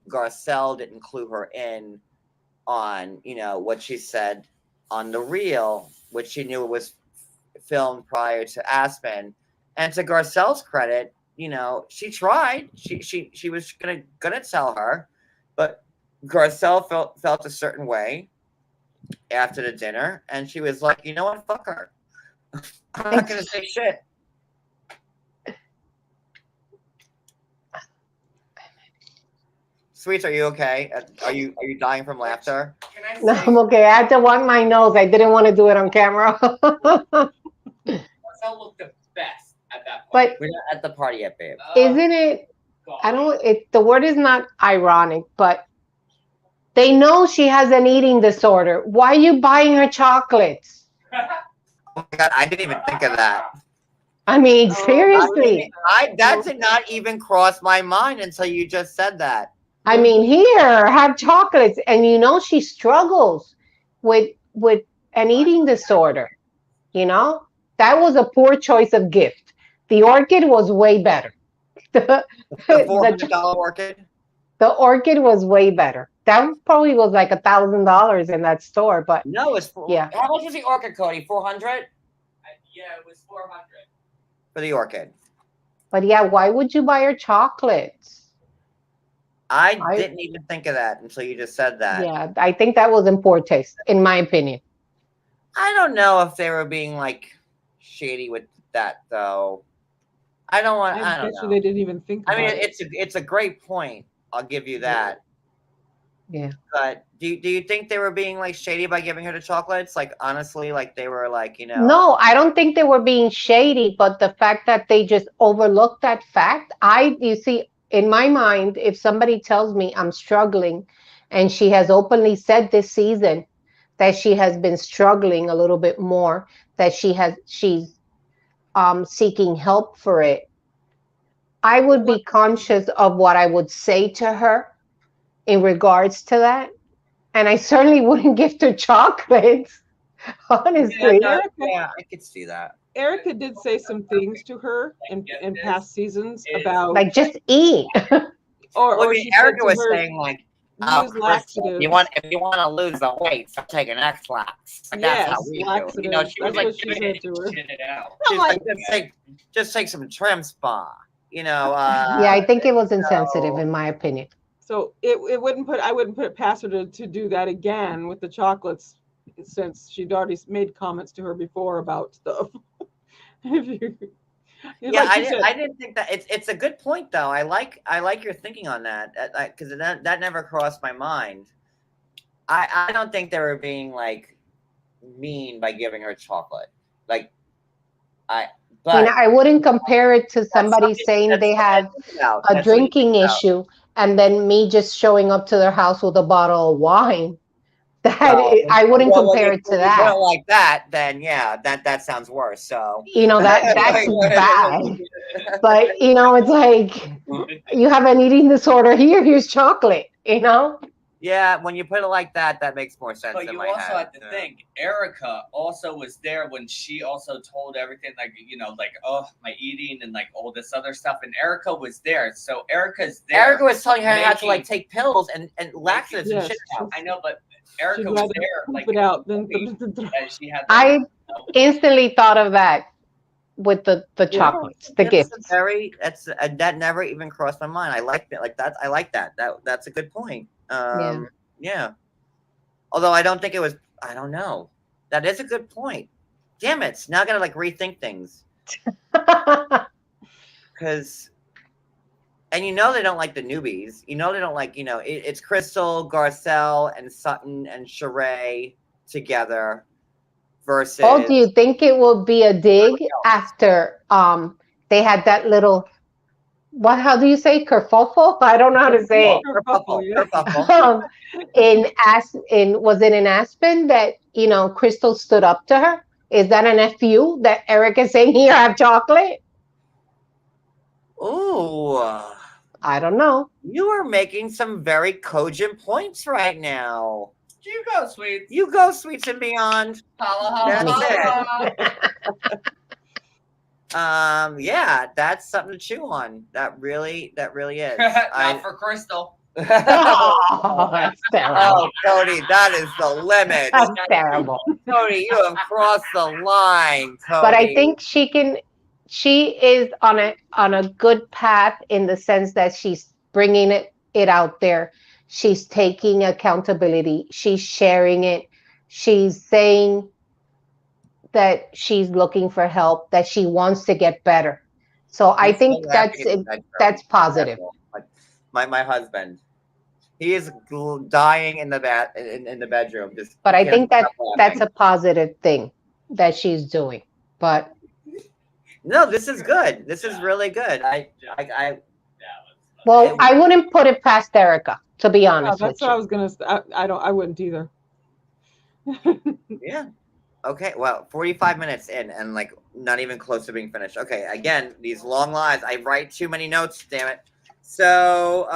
Garcelle didn't clue her in on what she said on the reel, which she knew was filmed prior to Aspen. And to Garcelle's credit, she tried. She was gonna tell her, but Garcelle felt a certain way after the dinner, and she was like, you know what, fuck her. I'm not gonna say shit. Sweets, are you okay? Are you dying from laughter? Can I No, say I'm okay. I had to wipe my nose. I didn't want to do it on camera. Marcel looked the best at that point? But We're not at the party yet, babe. isn't it? God. I don't. The word is not ironic, but they know she has an eating disorder. Why are you buying her chocolates? Oh my God, I didn't even think of that. I mean, seriously. That did not even cross my mind until you just said that. I mean, here, have chocolates, and she struggles with an eating disorder. That was a poor choice of gift. The orchid was way better. The $400 orchid. The orchid was way better. That probably was like $1,000 in that store, but No, it's yeah. How much was the orchid, Cody? 400 Yeah, it was 400. for the orchid. But yeah, why would you buy her chocolates? I didn't even think of that until you just said that. Yeah, I think that was in poor taste, in my opinion. I don't know if they were being like shady with that though. I don't know. They didn't even think about it. It's a great point. I'll give you that. Yeah. But do you think they were being like shady by giving her the chocolates? Like honestly, like they were like, No, I don't think they were being shady, but the fact that they just overlooked that fact. You see, in my mind, if somebody tells me I'm struggling, and she has openly said this season that she has been struggling a little bit more, that she's seeking help for it, I would be conscious of what I would say to her in regards to that. And I certainly wouldn't gift her chocolates, honestly. Yeah, I could see that. Erica did say some things to her in past seasons about Like, just eat. or Erica was saying like, use laxatives. if you want to lose the weight, stop taking X-Lax. Like, that's how we do. Laxatives. She was That's like, what she said to her. Shit it out. she's like, just take some trim spa. Yeah, I think it was insensitive, in my opinion. So I wouldn't put it past her to do that again with the chocolates, since she'd already made comments to her before about stuff. I didn't think that. It's a good point though. I like your thinking on that because that never crossed my mind. I don't think they were being like mean by giving her chocolate. Like but I wouldn't compare it to somebody saying they have a drinking issue and then me just showing up to their house with a bottle of wine. I wouldn't compare it to that. Well, like that, then yeah, that sounds worse. So that's bad. But it's like you have an eating disorder. Here's chocolate. Yeah, when you put it like that, that makes more sense. But you also have to think, Erica also was there when she also told everything, like, oh, my eating and like all this other stuff. And Erica was there. So Erica's there. Erica was telling her how to like take pills and laxatives and shit out. I know, but Erica was there. Like, I instantly thought of that with the chocolates, the gifts. That never even crossed my mind. I like that. Like that. I like that. That's a good point. Yeah. Although I don't think it was. I don't know. That is a good point. Damn it! Now I gotta like rethink things. Because, and they don't like the newbies. They don't like. It's Crystal, Garcelle, and Sutton and Sheree together. Versus. Oh, do you think it will be a dig after they had that little? How do you say kerfuffle? I don't know how to say it. Kerfuffle. Was it in Aspen that Crystal stood up to her? Is that an FU that Eric is saying, here, have chocolate? Ooh, I don't know. you are making some very cogent points right now. You go, sweets. You go, sweets and beyond. Holla, holla, holla. Yeah, that's something to chew on. That really is. Not for Crystal. Oh, that's terrible. Oh, Cody, that is the limit. That's terrible. Cody, you have crossed the line, Cody. But I think she is on a good path in the sense that she's bringing it out there. She's taking accountability. She's sharing it. She's saying that she's looking for help, that she wants to get better. So I think that's positive. My husband, he is dying in the bedroom. But I think that's a positive thing that she's doing. But no, this is good. This is really good. I wouldn't put it past Erica, to be honest. That's what I was gonna say. I wouldn't either. Yeah. Okay. Well, 45 minutes in and like not even close to being finished. Okay. Again, these long lives. I write too many notes. Damn it. So,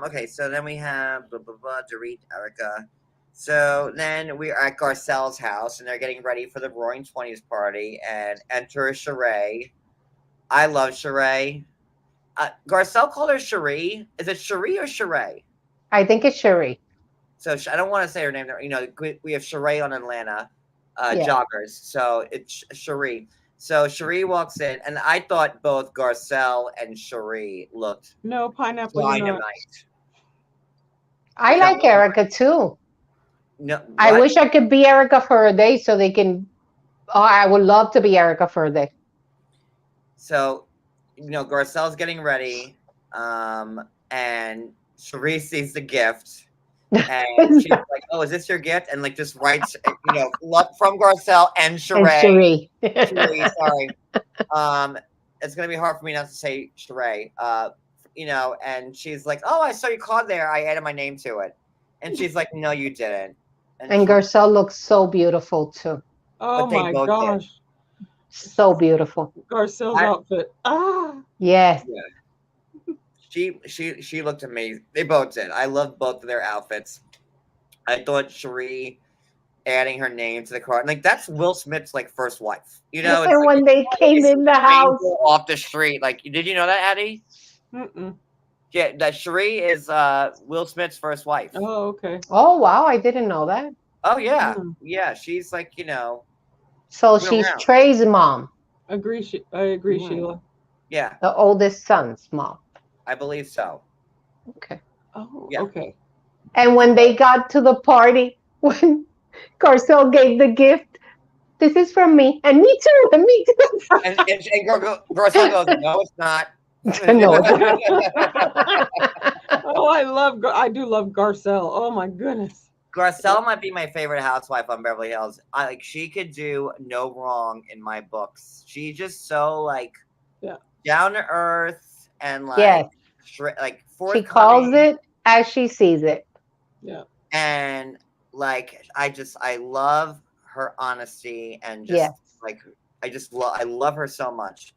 okay. So then we have Dorit, Erica. So then we are at Garcelle's house and they're getting ready for the Roaring 20s party and enter Sheree. I love Sheree. Garcelle called her Cherie. Is it Cherie or Sheree? I think it's Cherie. So I don't want to say her name. We have Sheree on Atlanta joggers. So it's Cherie. So Cherie walks in, and I thought both Garcelle and Cherie looked pineapple dynamite. I like Erica too. No, I wish I could be Erica for a day so they can. Oh, I would love to be Erica for a day. So, Garcelle's getting ready, and Cherie sees the gift. And she's like, "Oh, is this your gift?" And like just writes, love from Garcelle and Sheree. Sheree, sorry. It's gonna be hard for me not to say Sheree. And she's like, "Oh, I saw your card there. I added my name to it." And she's like, "No, you didn't." And Garcelle looks so beautiful too. Oh my gosh, so beautiful. Garcelle's outfit. Yes. Yeah. She looked amazing. They both did. I love both of their outfits. I thought Cherie adding her name to the card, like that's Will Smith's like first wife. And when they came in the house off the street, like did you know that, Addie? Mm-mm. Yeah, that Cherie is Will Smith's first wife. Oh, okay. Oh wow, I didn't know that. Oh yeah, yeah. She's like So she's around. Trey's mom. I agree, Sheila. Yeah, the oldest son's mom. I believe so. Okay. Oh, yeah. Okay. And when they got to the party, when Garcelle gave the gift, this is from me, and me too, and me too. And Garcelle goes, "No, it's not." No. Oh, I do love Garcelle. Oh my goodness. Garcelle might be my favorite housewife on Beverly Hills. She could do no wrong in my books. She's just so down to earth and she calls it as she sees it. Yeah. And I love her honesty and just I love her so much.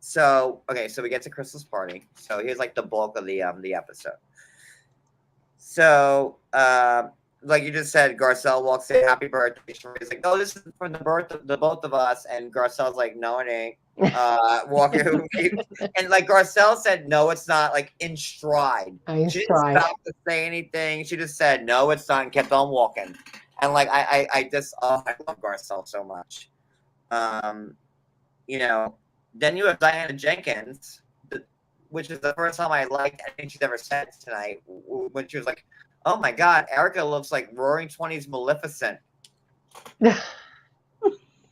So we get to Crystal's party. So here's like the bulk of the episode. So like you just said, Garcelle walks in, happy birthday. She's like, "Oh, this is for the birth of the both of us." And Garcelle's like, "No, it ain't." Walking, and like Garcelle said, "No, it's not." Like in stride. She didn't stop to say anything. She just said, "No, it's not," and kept on walking. And like I love Garcelle so much. Then you have Diana Jenkins, which is the first time I liked anything she's ever said tonight, when she was like, "Oh my God, Erica looks like Roaring 20s Maleficent."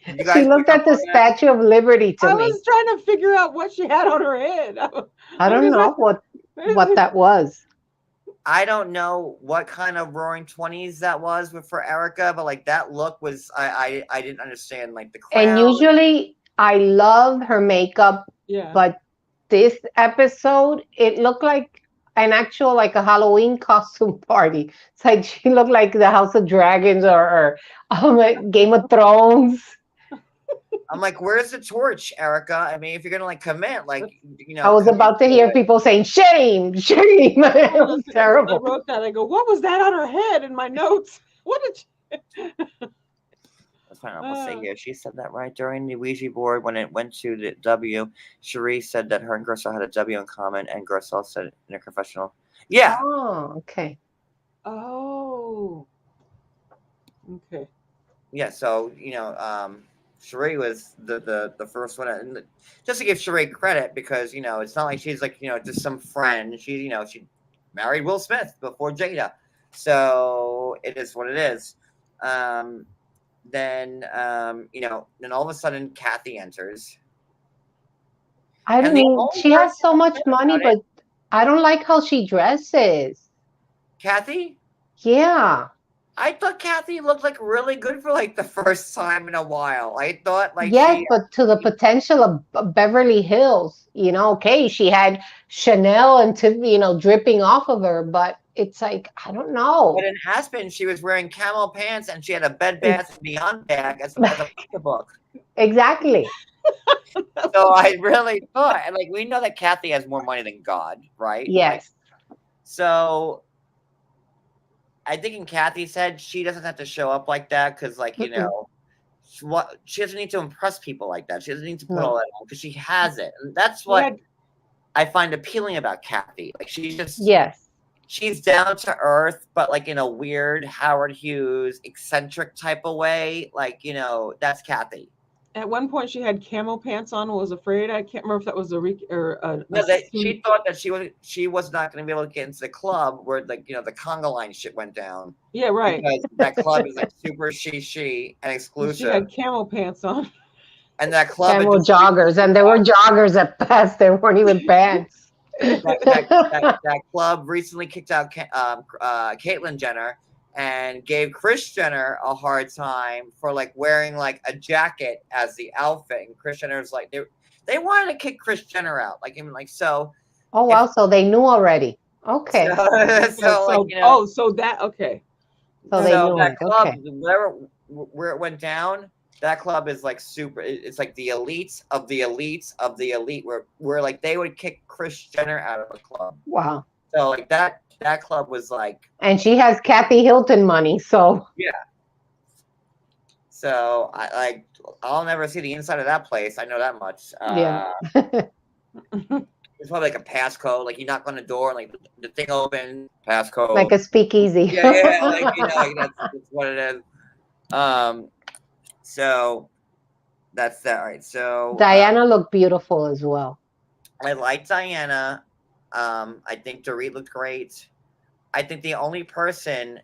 She looked at the Statue of Liberty to me. I was trying to figure out what she had on her head. I don't know what that was. I don't know what kind of Roaring 20s that was for Erica, but like that look was I didn't understand like the crown. And usually I love her makeup, but this episode it looked like an actual like a Halloween costume party. It's like she looked like the House of Dragons or Game of Thrones. I'm like, where's the torch, Erica? I mean, if you're gonna like commit, like, I was commit about to hear it. people saying shame, shame. It was I terrible. wrote that. I go, what was that on her head in my notes? What did she? That's fine. I'll say here. She said that right during the Ouija board when it went to the W. Cherie said that her and Garcelle had a W in common, and Garcelle said it in a confessional. Yeah. Oh, okay. Oh. Okay. Yeah. So Cherie was the first one, and just to give Cherie credit, because it's not like she's like just some friend. She she married Will Smith before Jada, so it is what it is. Then then all of a sudden Kathy enters. I And the mean, only she has person so that much cared money, about it, but I don't like how she dresses. Kathy. Yeah. I thought Kathy looked like really good for like the first time in a while. I thought like Yes, she but to the potential of Beverly Hills, okay, she had Chanel and dripping off of her, but it's like, I don't know. But in Aspen, she was wearing camel pants and she had a Bed Bath and Beyond bag as a pocketbook. Exactly. So I really thought, and like we know that Kathy has more money than God, right? Like, Yes. so I think in Kathy's head, she doesn't have to show up like that because, like, she doesn't need to impress people like that. She doesn't need to put all that on because she has it, and that's what I find appealing about Kathy. Like, Yes. she's down to earth, but like in a weird Howard Hughes eccentric type of way. Like, that's Kathy. At one point, she had camo pants on. Was afraid. I can't remember if that was She thought that she was not going to be able to get into the club where like the conga line shit went down. Yeah, right. Because that club is like super she and exclusive. She had camo pants on. And that club Camo joggers, and they were joggers at best. They weren't even pants. that club recently kicked out Caitlyn Jenner and gave Kris Jenner a hard time for like wearing like a jacket as the outfit, and Kris Jenner's like they wanted to kick Kris Jenner out, like even like so. Oh wow! So they knew already. Okay. So that okay. So they knew that club, okay. Where it went down, that club is like super. It's like the elites of the elites of the elite, where like they would kick Kris Jenner out of a club. Wow. So like that club was like. And she has Kathy Hilton money, so. Yeah. So I'll never see the inside of that place. I know that much. Yeah. It's probably like a passcode. Like you knock on the door, and like the thing opens. Passcode. Like a speakeasy. Yeah, like that's what it is. So that's that. All right. So Diana looked beautiful as well. I like Diana. I think Dorit looked great. I think the only person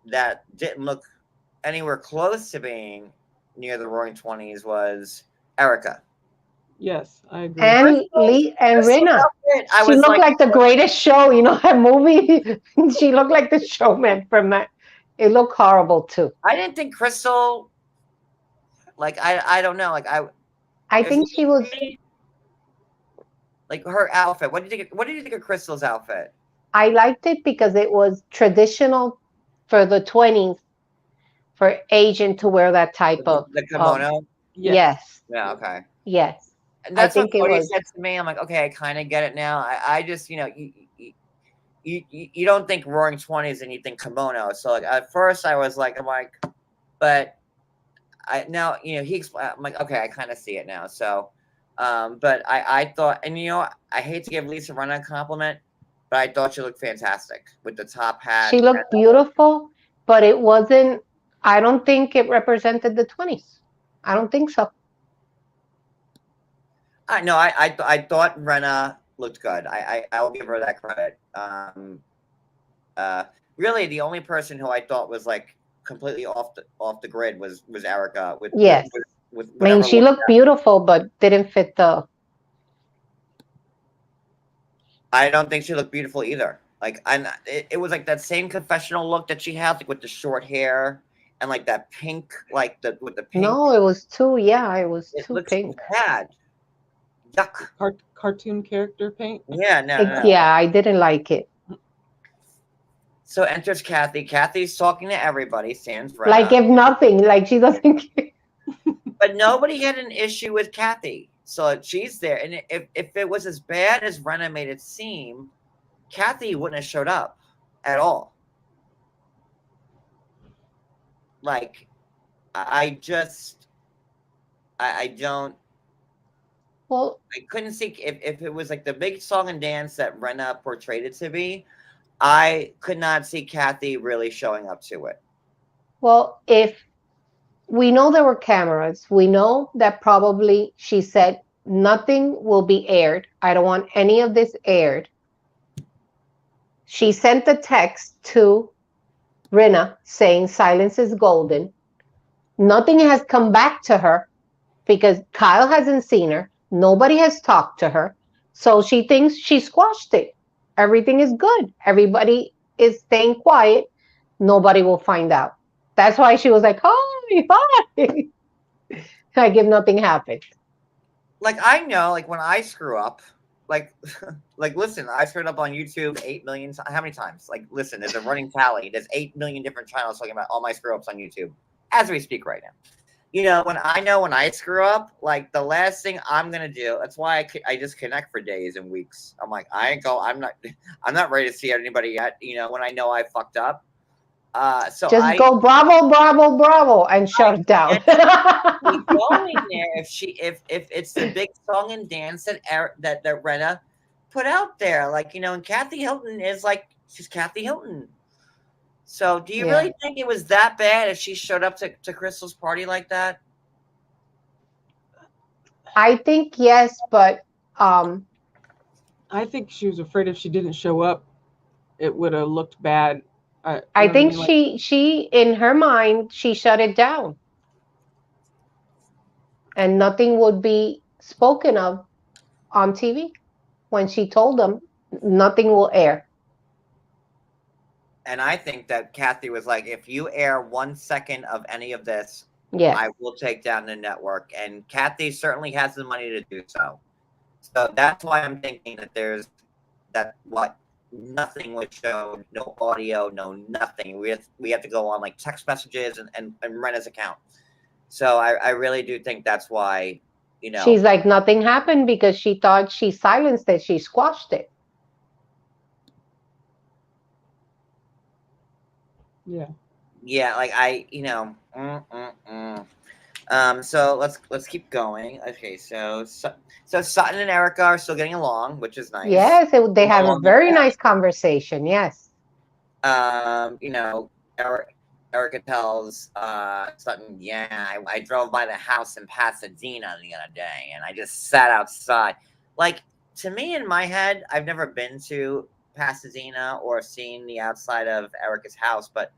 that didn't look anywhere close to being near the Roaring 20s was Erica. Yes, I agree. And Rinna. She looked like the greatest show. That movie? She looked like the showman from that. It looked horrible too. I didn't think Crystal, like, I don't know. Like, I think she was. Like her outfit. What did you think of Crystal's outfit? I liked it because it was traditional for the 20s for Asian to wear that type of the kimono. Yes. Yeah. Okay. Yes. And that's what Cody said to me. I'm like, okay, I kind of get it now. I just, you don't think Roaring 20s and you think kimono. So like at first I'm like, but now he explained. I'm like, okay, I kind of see it now. So, but I thought, and I hate to give Lisa Rinna a compliment, but I thought she looked fantastic with the top hat. She looked beautiful, but it wasn't. I don't think it represented the 20s. I don't think so. I thought Rinna looked good. I'll give her that credit. Really, the only person who I thought was like completely off the grid was Erica. Yes. I mean, she looked beautiful, but didn't fit the. I don't think she looked beautiful either. Like, it was like that same confessional look that she had, like with the short hair and like that pink, like with the pink. No, it was too. Yeah, it was too pink. Bad. Yuck. Cartoon character paint. Yeah, no. Yeah, I didn't like it. So enters Kathy. Kathy's talking to everybody. Sans Rinna. Like if nothing, like she doesn't care. But nobody had an issue with Kathy. So she's there. And if it was as bad as Rinna made it seem, Kathy wouldn't have showed up at all. Like, I don't. Well, I couldn't see if it was like the big song and dance that Rinna portrayed it to be. I could not see Kathy really showing up to it. well, if we know there were cameras, we know that probably she said nothing will be aired. I don't want any of this aired. She sent the text to Rinna saying silence is golden. Nothing has come back to her because Kyle hasn't seen her. Nobody has talked to her. So she thinks she squashed it. Everything is good. Everybody is staying quiet. Nobody will find out. That's why she was like, hi, hi. Like if nothing happened. Like I know, like when I screw up, like listen, I screwed up on YouTube 8 million times. How many times? Like listen, there's a running tally. There's 8 million different channels talking about all my screw ups on YouTube as we speak right now. You know when I screw up, like the last thing I'm gonna do. That's why I disconnect for days and weeks. I'm like I'm not ready to see anybody yet. You know when I know I fucked up. So Just go bravo, bravo, bravo, and shut it down. going there if it's the big song and dance that that Rinna put out there, like and Kathy Hilton is like she's Kathy Hilton. So do you really think it was that bad if she showed up to Crystal's party like that? I think yes, but I think she was afraid if she didn't show up, it would have looked bad. I think she in her mind she shut it down, and nothing would be spoken of on TV when she told them nothing will air. And I think that Kathy was like, if you air 1 second of any of this, Yes. I will take down the network. And Kathy certainly has the money to do so. So that's why I'm thinking that nothing was shown, no audio, no nothing. We have to go on like text messages and Renna's account. So I really do think that's why, She's like nothing happened because she thought she silenced it, she squashed it. Yeah. Yeah, like so let's keep going. Okay, so Sutton and Erica are still getting along, which is nice. Yes, they have a very nice conversation. Yes. Erica tells Sutton, yeah, I drove by the house in Pasadena the other day, and I just sat outside. Like to me, in my head, I've never been to Pasadena or seen the outside of Erica's house, but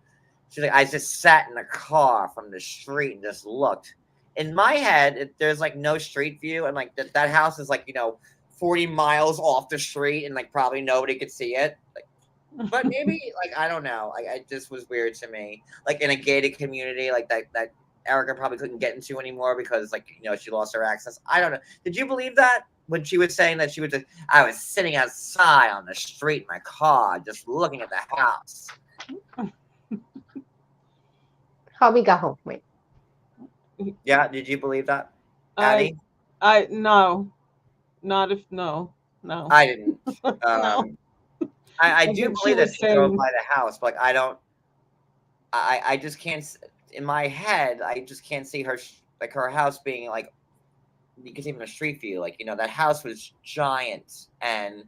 she's like, I just sat in a car from the street and just looked. In my head, there's like no street view, and like that house is like 40 miles off the street, and like probably nobody could see it. Like, but maybe like I don't know. Like it just was weird to me. Like in a gated community, like that Erica probably couldn't get into anymore because like she lost her access. I don't know. Did you believe that when she was saying that I was sitting outside on the street in my car just looking at the house? How we got home? Wait. Yeah, did you believe that, I Addie? no, not if no. I didn't. No. I do think she believe that was she drove saying- by the house, but like, I don't. I just can't. In my head, I just can't see her like her house being like you can see from a street view. Like that house was giant, and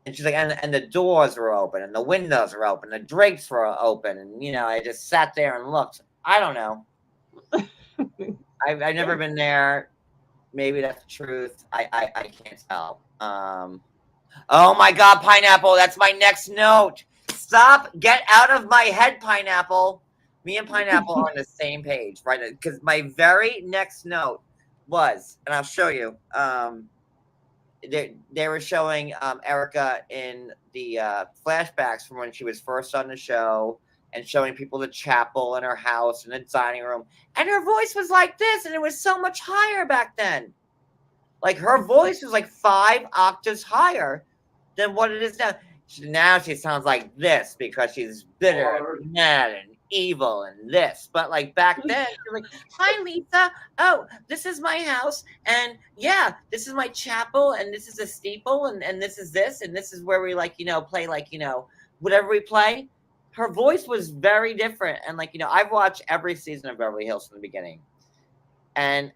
she's like, and the doors were open, and the windows were open, the drapes were open, and I just sat there and looked. I don't know. I've never been there. Maybe that's the truth. I can't tell. Oh my God, Pineapple! That's my next note. Stop! Get out of my head, Pineapple. Me and Pineapple are on the same page, right? Because my very next note was, and I'll show you. They were showing Erica in the flashbacks from when she was first on the show, and showing people the chapel and her house and the dining room, and her voice was like this, and it was so much higher back then. Like her voice is like 5 octaves higher than what it is now. Now she sounds like this because she's bitter, and mad, and evil, and this. But like back then, you're like, "Hi, Lisa. Oh, this is my house, and yeah, this is my chapel, and this is a steeple, and this is where we like play like whatever we play." Her voice was very different, and like I've watched every season of Beverly Hills from the beginning, and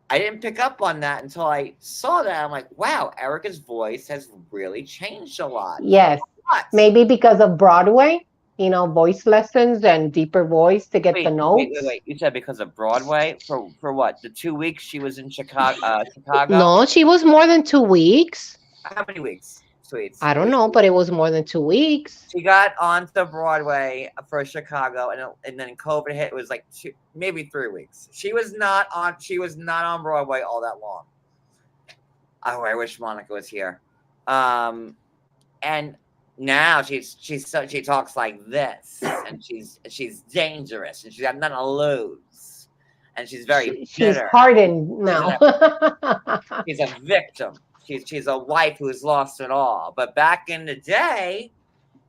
I didn't pick up on that until I saw that. I'm like, wow, Erica's voice has really changed a lot. Yes. What? Maybe because of Broadway, voice lessons and deeper voice to get the notes. Wait. You said because of Broadway? For what? The 2 weeks she was in Chicago? Chicago? No, she was more than 2 weeks. How many weeks? Sweets. I don't know, but it was more than 2 weeks. She got onto Broadway for Chicago, and then COVID hit. It was like maybe 3 weeks. She was not on Broadway all that long. Oh, I wish Monica was here. And now she talks like this, and she's dangerous, and she's got nothing to lose, and she's very She's bitter. hardened now. She's a victim. She's a wife who's lost it all. But back in the day,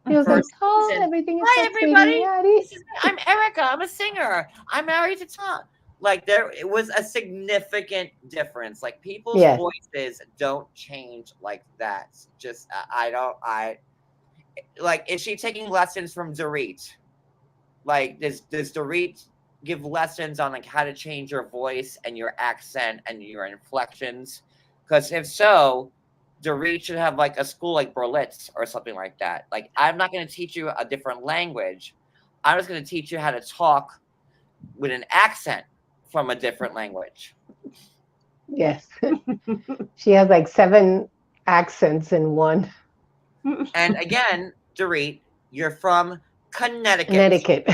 He was like, first "Oh, season, everything is hi so everybody. pretty." I'm Erica. I'm a singer. I'm married to Tom. Like it was a significant difference. Like people's Yes. voices don't change like that. Just I like. Is she taking lessons from Dorit? Like does Dorit give lessons on like how to change your voice and your accent and your inflections? Because if so, Dorit should have like a school like Berlitz or something like that. Like I'm not going to teach you a different language. I'm just going to teach you how to talk with an accent from a different language. Yes. She has like 7 accents in one. And again, Dorit, you're from Connecticut. Connecticut.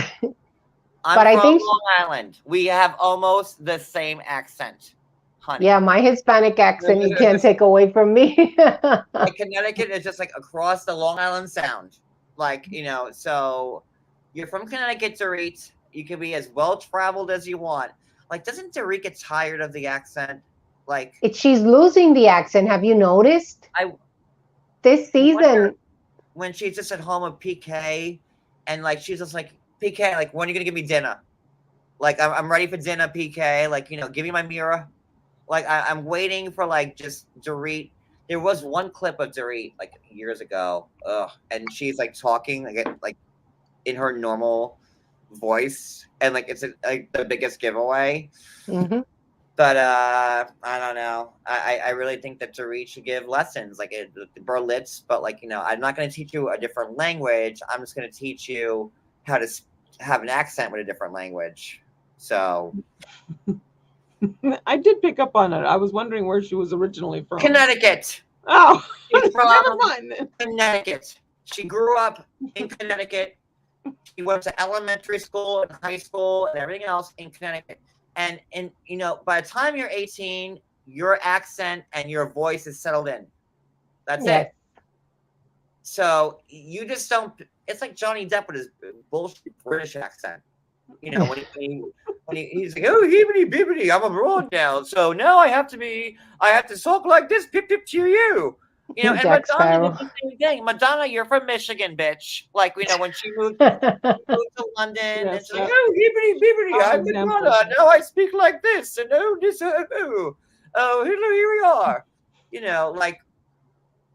I'm But I from think- Long Island. We have almost the same accent, honey. Yeah, my Hispanic accent you can't take away from me. Like Connecticut is just like across the Long Island Sound. Like, so you're from Connecticut, Dorit. You can be as well traveled as you want. Like, doesn't Dorit get tired of the accent? Like, She's losing the accent. Have you noticed? This season, wonder when she's just at home with PK and like she's just like, PK, like, when are you gonna give me dinner? Like, I'm ready for dinner, PK. Like, give me my mirror. Like, I'm waiting for like just Dorit. There was one clip of Dorit like years ago, and she's like talking like in her normal voice, and like it's like the biggest giveaway. mm-hmm. But I don't know. I really think that Dorit should give lessons like Berlitz, but like I'm not going to teach you a different language. I'm just going to teach you how to have an accent with a different language. So I did pick up on it. I was wondering where she was originally from. Connecticut. Oh, She's from never mind then. Connecticut. She grew up in Connecticut. She went to elementary school and high school and everything else in Connecticut. And by the time you're 18, your accent and your voice is settled in. That's Yes. it. So you just don't. It's like Johnny Depp with his bullshit British accent. When he's like, oh, hibbity bibbity, I'm abroad now, so now I have to talk like this, pip pip to you. And Jack Madonna Sparrow. did the same thing. Madonna, you're from Michigan, bitch. Like, when she moved to London, and Yes, she's like, oh, hibbity bibbity, I'm example. Madonna. Now I speak like this, and hello, here we are. Like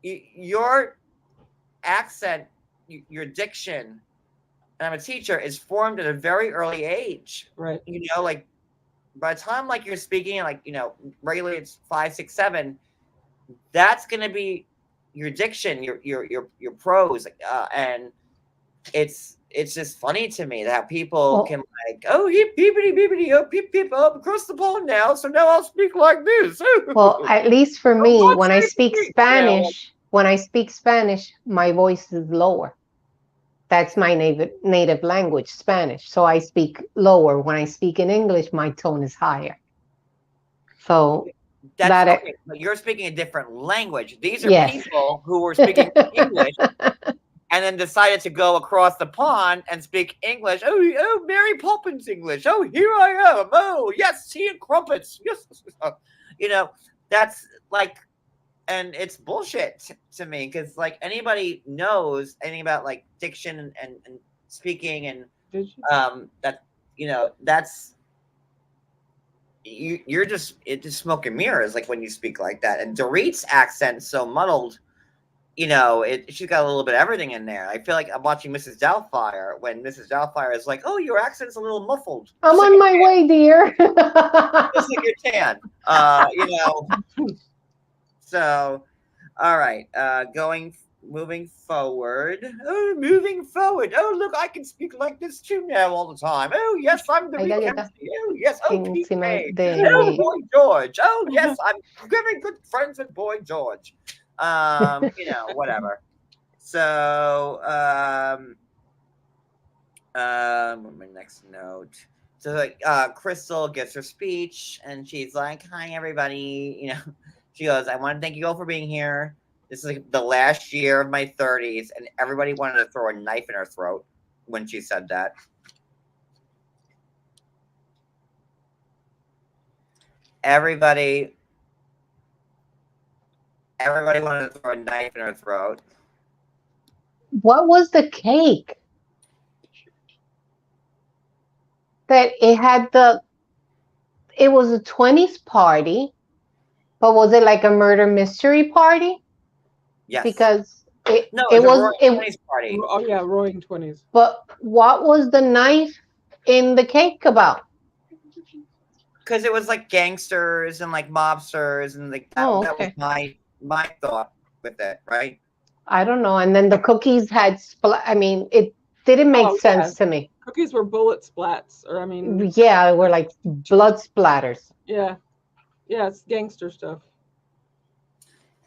your accent, your diction, and I'm a teacher, is formed at a very early age. Right. Like by the time like you're speaking, like regularly it's 5, 6, 7. That's gonna be your diction, your prose, and it's just funny to me that people can like, oh, hip bibbity bibbity, oh, pip pip, up across the pond now, so now I'll speak like this. Well, at least for me, what's when I it? speak Spanish, my voice is lower. That's my native language, Spanish. So I speak lower. When I speak in English, my tone is higher. So That's okay, but you're speaking a different language. These are Yes. people who were speaking English and then decided to go across the pond and speak English. Oh, Mary Poppins English. Oh, here I am. Oh, yes, tea and crumpets. Yes, that's like, and it's bullshit to me because like anybody knows anything about like diction and speaking and Did you? that that's you're just smoke and mirrors like when you speak like that. And Dorit's accent's so muddled. She's got a little bit of everything in there. I feel like I'm watching Mrs. Doubtfire when Mrs. Doubtfire is like, "Oh, your accent's a little muffled." I'm Just like on my your way, dear. just like your tan. So, all right. Moving forward. Oh, moving forward. Oh, look, I can speak like this too now all the time. Oh, yes, I'm the Ay, Rick galleta. Kempsey. Oh, yes. Oh, Pete Encima May. de Oh, mí. Boy George. Oh, yes, I'm very good friends with Boy George. Whatever. So, my next note. So, like, Crystal gets her speech, and she's like, "Hi, everybody." She goes, "I want to thank you all for being here. This is like the last year of my 30s," and everybody wanted to throw a knife in her throat when she said that. Everybody wanted to throw a knife in her throat. What was the cake? That it was a 20s party, but was it like a murder mystery party? Yes. Because No, it it's a was Roaring it, 20s party. Oh yeah, Roaring 20s. but what was the knife in the cake about? Because it was like gangsters and like mobsters and like that, Oh, that was okay. my thought with it, right? I don't know. And then the cookies had I mean, it didn't make Oh yeah, sense to me. cookies were bullet splats, or I mean, Yeah, they were like blood splatters. yeah, it's gangster stuff.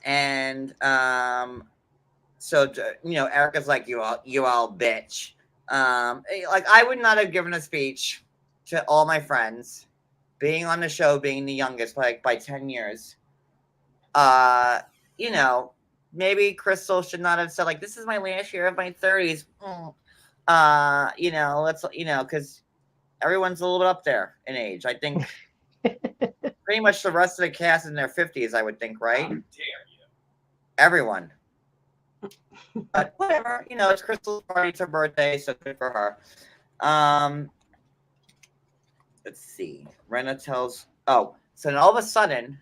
And so Erica's like, you all bitch. Like I would not have given a speech to all my friends, being on the show, being the youngest by 10 years. Maybe Crystal should not have said like, this is my last year of my 30s. Let's because everyone's a little bit up there in age. I think pretty much the rest of the cast in their 50s, I would think, right? How dare you? Everyone. But whatever, it's Crystal's party, it's her birthday, so good for her. Let's see. Rinna tells. Oh, so then all of a sudden,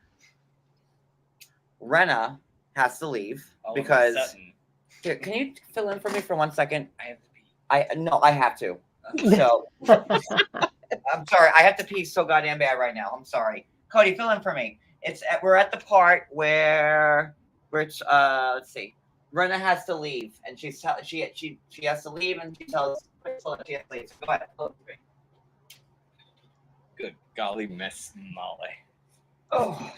Rinna has to leave All of a because. sudden. Here, can you fill in for me for 1 second? I have to pee. I have to. So I'm sorry, I have to pee so goddamn bad right now. I'm sorry, Cody, fill in for me. We're at the part where let's see. Rinna has to leave, and she has to leave, and she tells Crystal that she has to leave. So go ahead. Look. Good golly, Miss Molly. Oh,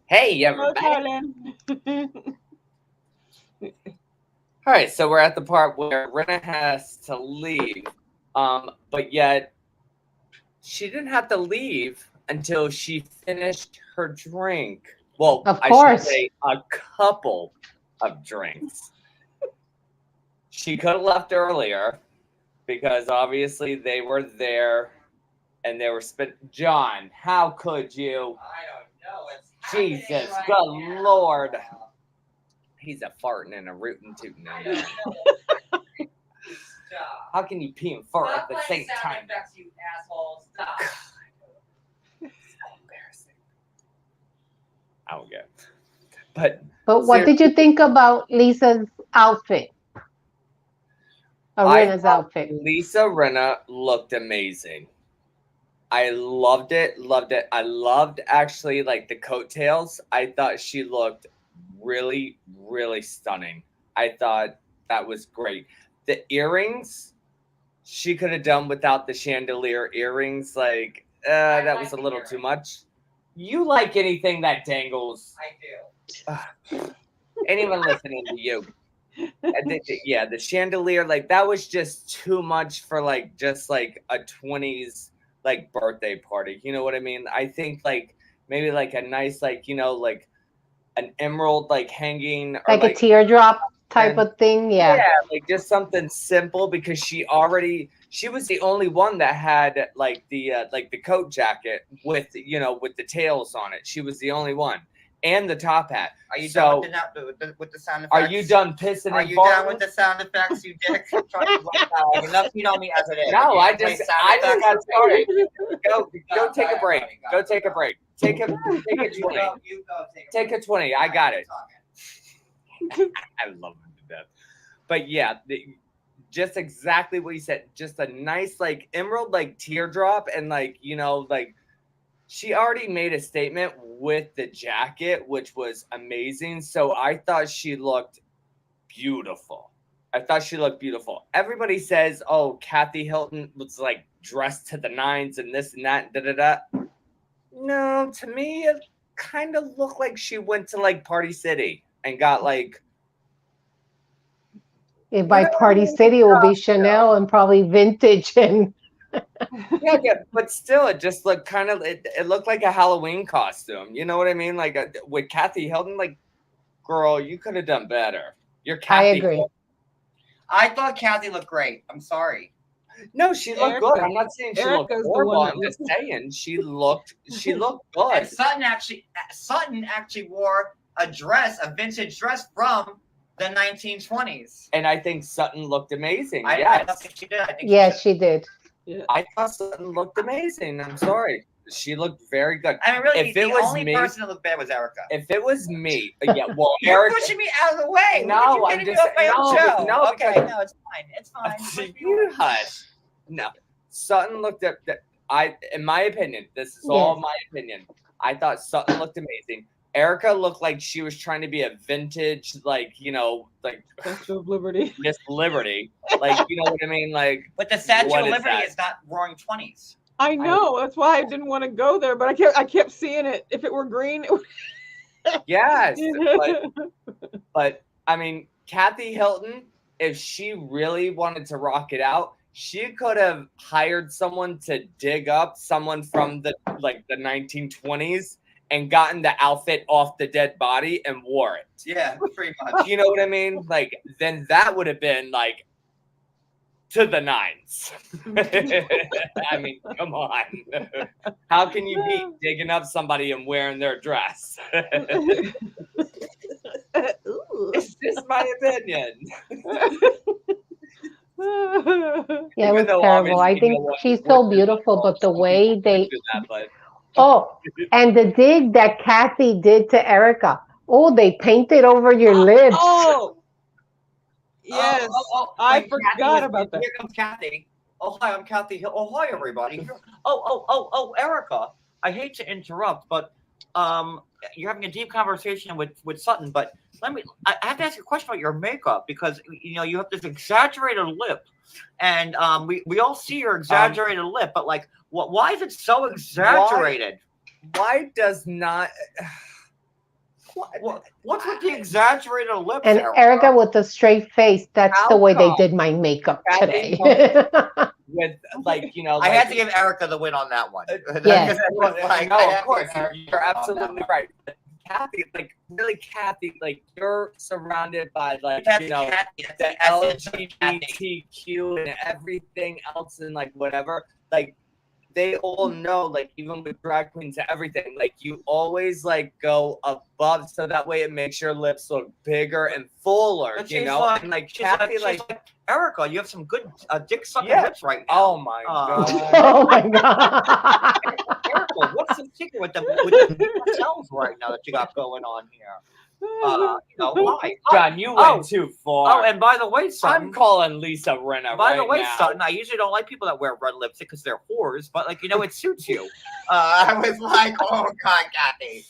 hey everybody! All right, so we're at the part where Rinna has to leave, but yet she didn't have to leave until she finished her drink. Well, Of I course. should say a couple of drinks. She could have left earlier because obviously they were there and they were John, how could you? I don't know. It's Jesus, right good now. Lord. He's a farting and a rootin' tootin'. I don't know. Stop. How can you pee and fart at the same time? Effects, you asshole. Stop. So embarrassing. I don't get it. But what did you think about Lisa's outfit? Rinna's outfit. Lisa Rinna looked amazing. I loved it. I loved actually like the coattails. I thought she looked really, really stunning. I thought that was great. The earrings, she could have done without the chandelier earrings. Like, that was a little too much. You like anything that dangles. I do. Ain't even listening to you. Yeah, the chandelier, like that was just too much for like just like a 20s like birthday party. You know what I mean? I think like maybe like a nice like like an emerald like hanging or Like a teardrop type of thing. Yeah. like just something simple because she was the only one that had like the coat jacket with with the tails on it. She was the only one, and the top hat. Are you done with the sound effects? Are you done pissing? Are and you farting? done with the sound effects, you dick? Enough, you know me as it is. No, You I play just sound got effects. started. Go Go take a break. ahead, Go take a break. Take a 20. You go Take a 20. I got it. I love him to death. But yeah, just exactly what you said. Just a nice like emerald like teardrop, and like like she already made a statement with the jacket, which was amazing. So I thought she looked beautiful. Everybody says, "Oh, Kathy Hilton was like dressed to the nines and this and that." Da da da. No, to me, it kind of looked like she went to like Party City and got like. If by Party City, it will be Chanel and probably vintage and. yeah, but still, it just looked kind of. It looked like a Halloween costume. You know what I mean? Like with Kathy Hilton, like, girl, you could have done better. You're Kathy. I agree. Hilton. I thought Kathy looked great. I'm sorry. No, she looked good. I'm not saying she looked horrible. I'm just saying she looked good. And Sutton actually wore a vintage dress from the 1920s. And I think Sutton looked amazing. I don't think she did. She did. Yeah. I thought Sutton looked amazing. I'm sorry. She looked very good. I mean, really, if the it was only me, person that looked bad was Erica. If it was me, yeah, well, You're Erica, pushing me out of the way. No, I'm just no. Okay, because, no, it's fine. It's fine. You hush. No, Sutton looked at that. In my opinion, this is all my opinion. I thought Sutton looked amazing. Erica looked like she was trying to be a vintage, like Statue of Liberty. Miss Liberty, like you know what I mean, like. But the Statue of Liberty is not Roaring 20s. I know. That's why I didn't want to go there, but I kept seeing it. If it were green, it would... Yes, but I mean, Kathy Hilton, if she really wanted to rock it out, she could have hired someone to dig up someone from the 1920s and gotten the outfit off the dead body and wore it. Yeah, pretty much. You know what I mean? Like, then that would have been like to the nines. I mean, come on. How can you beat digging up somebody and wearing their dress? It's just my opinion. Yeah, it was terrible. I think she's so beautiful, but the way they. Oh, and the dig that Kathy did to Erica. Oh, they painted over your lips. Oh, yes. I forgot about that. Here comes Kathy. Oh, hi, I'm Kathy. Oh, hi, everybody. Oh, Erica. I hate to interrupt, but you're having a deep conversation with Sutton. But I have to ask you a question about your makeup because you have this exaggerated lip, and we all see your exaggerated lip, but like. Why is it so exaggerated? Why does not? What's with the exaggerated lips? And Erica with a straight face. That's the way they did my makeup today. With I had to give Erica the win on that one. Yes. No, of course, you're absolutely right. Kathy, Kathy, you're surrounded by the LGBTQ and everything else and whatever. They all know, even with drag queens and everything, you always go above so that way it makes your lips look bigger and fuller, and Kathy, Erica, you have some good dick sucking lips right now. Oh my god. Oh my god. Erica, what's the secret with the cells right now that you got going on here? Why? John, you went too far. Oh, and by the way, Sutton, I'm calling Lisa Rinna. By the way, now. Sutton, I usually don't like people that wear red lipstick because they're whores, but it suits you. I was like, oh god, Kathy.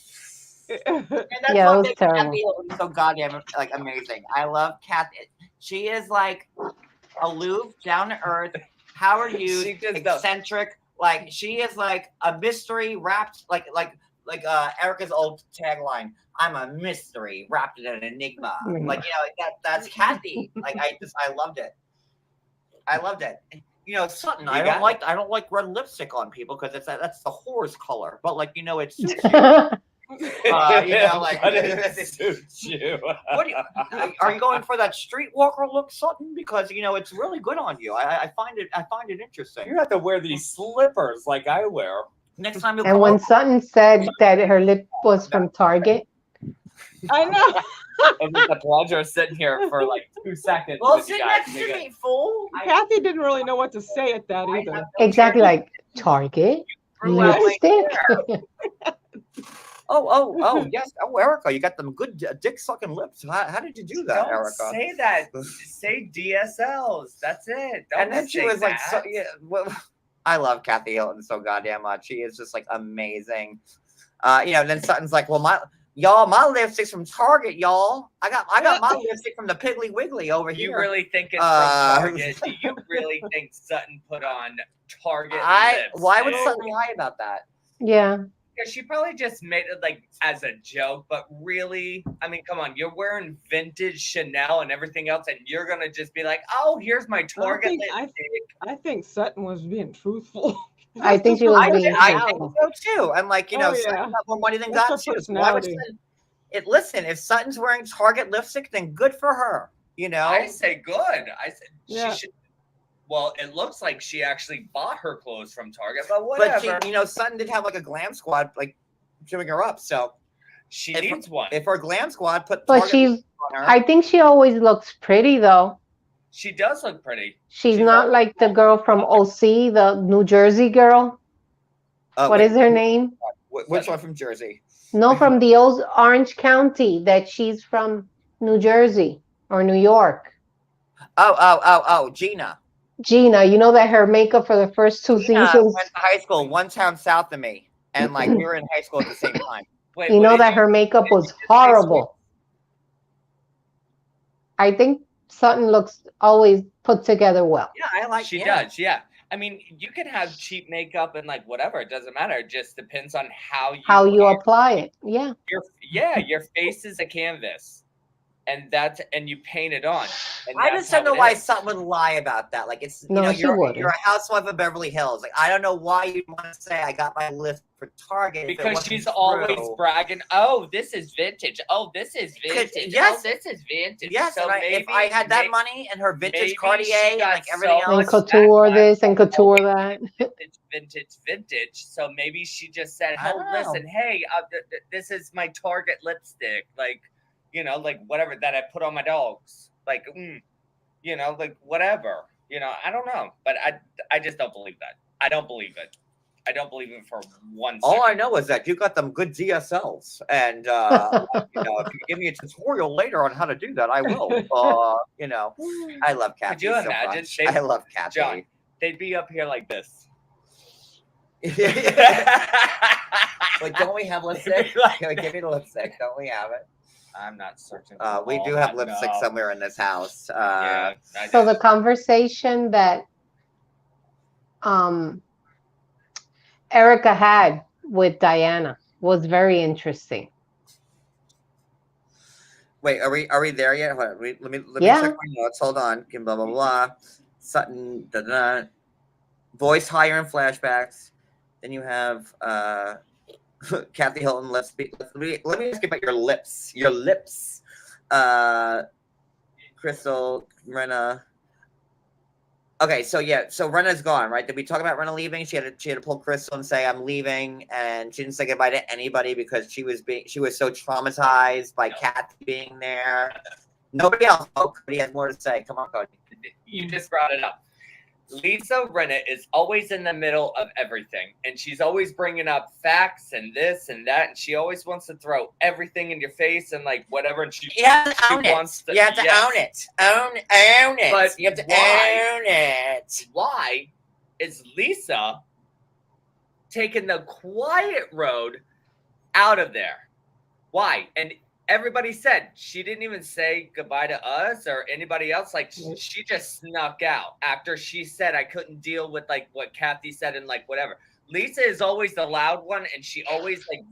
And that's Yeah, what it was makes terrible. Kathy Hilton so goddamn amazing. I love Kathy. She is aloof, down to earth. How are you? Eccentric. She is a mystery wrapped like Erica's old tagline. I'm a mystery wrapped in an enigma. That's Kathy. I loved it. I loved it. Sutton. I don't like red lipstick on people because that's the whore's color. But it suits you. You know, like, But it suits you. what are you going for that streetwalker look, Sutton? Because you know it's really good on you. I find it interesting. You have to wear these slippers like I wear. Next time you And come when over, Sutton said that her lip was from Target, I know. It was a pleasure sitting here for like 2 seconds. well, with you sit guys. next to me, fool. Kathy didn't really know what to say at that either. exactly like Target Grew out my lipstick. Oh, yes. Oh, Erica, you got them good dick sucking lips. How did you do that, Don't Erica? say that. Say DSLs. That's it. Don't And then she say was like, that. so, yeah, well, I love Kathy Hilton so goddamn much. She is just like amazing. You know, and then Sutton's like, well, my lipstick's from Target, y'all. I got my lipstick from the Piggly Wiggly over here. You really think it's from Target? Do you really think Sutton put on Target lipstick? Why would Sutton lie about that? Yeah. Yeah, she probably just made it like as a joke, but really, I mean, come on, you're wearing vintage Chanel and everything else, and you're gonna just be like, "Oh, here's my Target lipstick." I think Sutton was being truthful. I think she was I being think truthful. so too. I'm like, you know, Oh, yeah. Sutton got more money than That's God her choose. Why would personality. Sutton- listen, if Sutton's wearing Target lipstick, then good for her. You know, I say good. I said Yeah. she should. Well, it looks like she actually bought her clothes from Target, but whatever. but she, you know, Sutton did have like a glam squad like chewing her up. So she if- needs one. if her glam squad put But Target she's, on her, I think she always looks pretty though. She does look pretty. She's She not does. like the girl from OC, the New Jersey girl. What wait, is her name? Which one from Jersey? No, from the old Orange County, that she's from New Jersey or New York. Oh, Gina. Gina, you know that her makeup for the first two Gina seasons, went to high school one town south of me, and like we were in high school at the same time. Wait, you what know did that her makeup did was you just say, horrible. I think Sutton looks always put together well. Yeah, I like. She yeah. does, yeah. I mean, you can have cheap makeup and like whatever. It doesn't matter. It just depends on how you Apply it. Yeah. your face is a canvas, and you paint it on. And I that's just don't how know it why is. Sutton would lie about that. Like it's No, you know she you're wouldn't. a housewife of Beverly Hills. Like I don't know why you'd want to say I got my list for Target if it Because wasn't she's true. always bragging. Oh, this is vintage. Oh, this is vintage. yes. Oh, this is vintage. Yes, So and if I had that money and her vintage maybe Cartier she and got like everything so And else, much couture backlash this and from couture always that. vintage. So maybe she just said, I "Oh, don't know. listen, hey, this is my Target lipstick, like, you know, like whatever that I put on my dogs, like, you know, like whatever, you know, I don't know, but I just don't believe that. I don't believe it. I don't believe it for 1 second. all I know is that you got them good DSLs, and you know, if you give me a tutorial later on how to do that, I will. You know, I love Kathy. Could you so imagine? much. I love Kathy. John, they'd be up here like this. Like, don't we have lipstick? Give me the lipstick. Don't we have it? I'm not searching. We do have lipstick somewhere in this house. Yeah, So the conversation that Erica had with Diana was very interesting. Wait, are we there yet? Hold on, let me Yeah. check my notes. Hold on. Blah blah blah. Sutton. Da, da, da. Voice higher in flashbacks. Then you have Kathy Hilton. Let me ask you about your lips. Your lips. Crystal, Rinna. Okay, so yeah, so Rinna's gone, right? Did we talk about Rinna leaving? She had to pull Crystal and say, "I'm leaving," and she didn't say goodbye to anybody because she was so traumatized by Kathy being there. Nobody else. Oh, Cody has more to say. Come on, Cody. You just brought it up. Lisa Rinna is always in the middle of everything, and she's always bringing up facts and this and that, and she always wants to throw everything in your face and like whatever. And You have to own it. wants to. You have to yes. own it. Own it. But you have to why? own it. Why is Lisa taking the quiet road out of there? Why? And everybody said she didn't even say goodbye to us or anybody else. Like she just snuck out after she said I couldn't deal with like what Kathy said and like whatever. Lisa is always the loud one, and she always like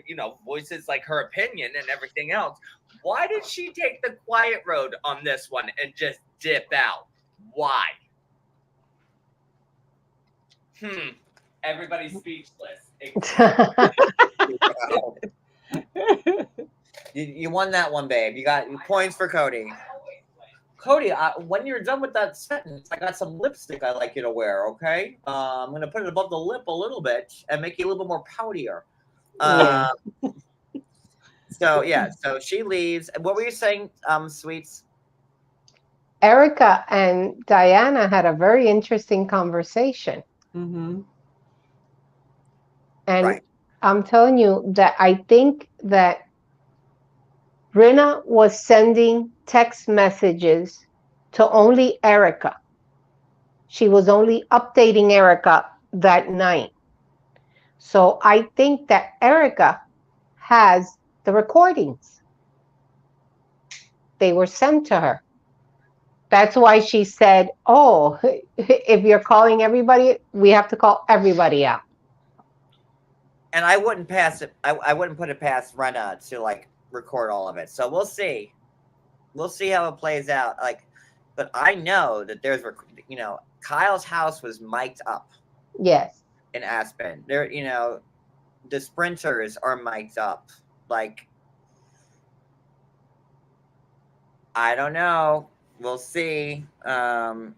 you know, voices like her opinion and everything else. Why did she take the quiet road on this one and just dip out? Why? Everybody's speechless. You won that one, babe. You got points for Cody. Cody, when you're done with that sentence, I got some lipstick I'd like you to wear, okay? I'm going to put it above the lip a little bit and make you a little bit more poutier. Yeah. So she leaves. What were you saying, Sweets? Erica and Diana had a very interesting conversation. Mm-hmm. And Right. I'm telling you that I think that Rinna was sending text messages to only Erica. She was only updating Erica that night. So I think that Erica has the recordings. They were sent to her. That's why she said, "Oh, if you're calling everybody, we have to call everybody out." And I wouldn't pass it. I wouldn't put it past Rinna to like record all of it. So we'll see. We'll see how it plays out. Like, but I know that there's, Kyle's house was mic'd up Yes. in Aspen. There, the sprinters are mic'd up. Like, I don't know. We'll see. So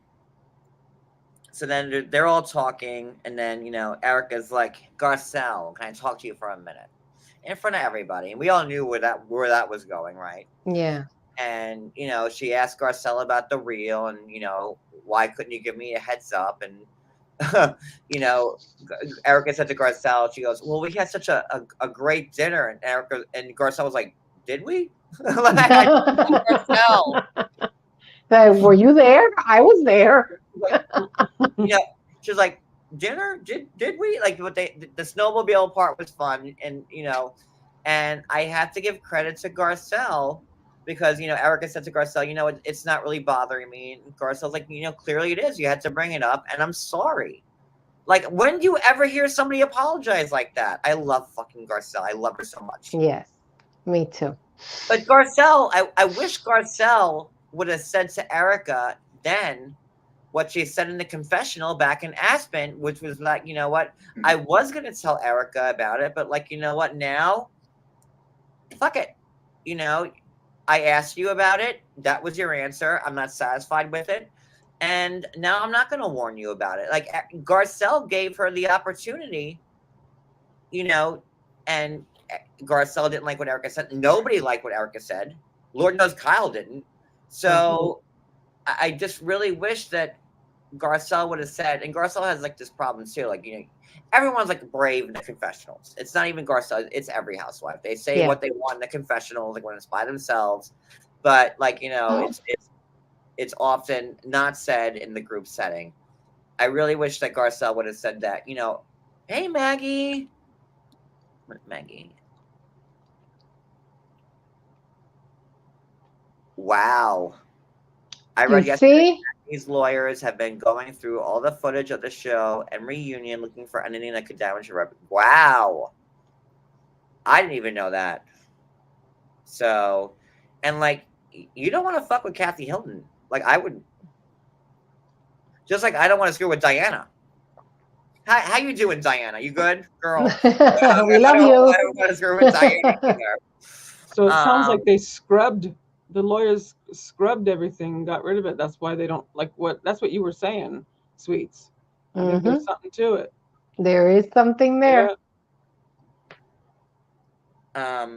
then they're all talking, and then Erica's like, Garcelle, can I talk to you for a minute? In front of everybody, and we all knew where that was going, right? Yeah. And she asked Garcelle about the reel, and why couldn't you give me a heads up? And Erica said to Garcelle, she goes, "Well, we had such a great dinner," and Garcelle was like, "Did we?" Like, Garcelle. Were you there? I was there. She was like, "Dinner? Did we?" Like, what the snowmobile part was fun, and and I have to give credit to Garcelle because Erica said to Garcelle, it's not really bothering me, and Garcelle's like, clearly it is. You had to bring it up, and I'm sorry. Like, when do you ever hear somebody apologize like that? I love fucking Garcelle. I love her so much. Yes, me too. But Garcelle, I wish Garcelle would have said to Erica then what she said in the confessional back in Aspen, which was like, you know what, I was going to tell Erica about it, but like, you know what, now, fuck it. I asked you about it. That was your answer. I'm not satisfied with it. And now I'm not going to warn you about it. Like, Garcelle gave her the opportunity, and Garcelle didn't like what Erica said. Nobody liked what Erica said. Lord knows Kyle didn't. So I just really wish that Garcelle would have said, and Garcelle has like this problem too. Like, everyone's like brave in the confessionals. It's not even Garcelle, it's every housewife. They say what they want in the confessionals, like when it's by themselves. But like, it's often not said in the group setting. I really wish that Garcelle would have said that, hey, Maggie. Maggie. Wow. I read yesterday these lawyers have been going through all the footage of the show and reunion looking for anything that could damage your reputation. Wow. I didn't even know that. So, and like, you don't want to fuck with Kathy Hilton. Like, I would. Just like I don't want to screw with Diana. How you doing, Diana? You good, girl? We love you. I don't want to screw with Diana either. So it sounds like the lawyers scrubbed everything, got rid of it. That's why they don't like that's what you were saying, Sweets. I think there's something to it. There is something there. Yeah.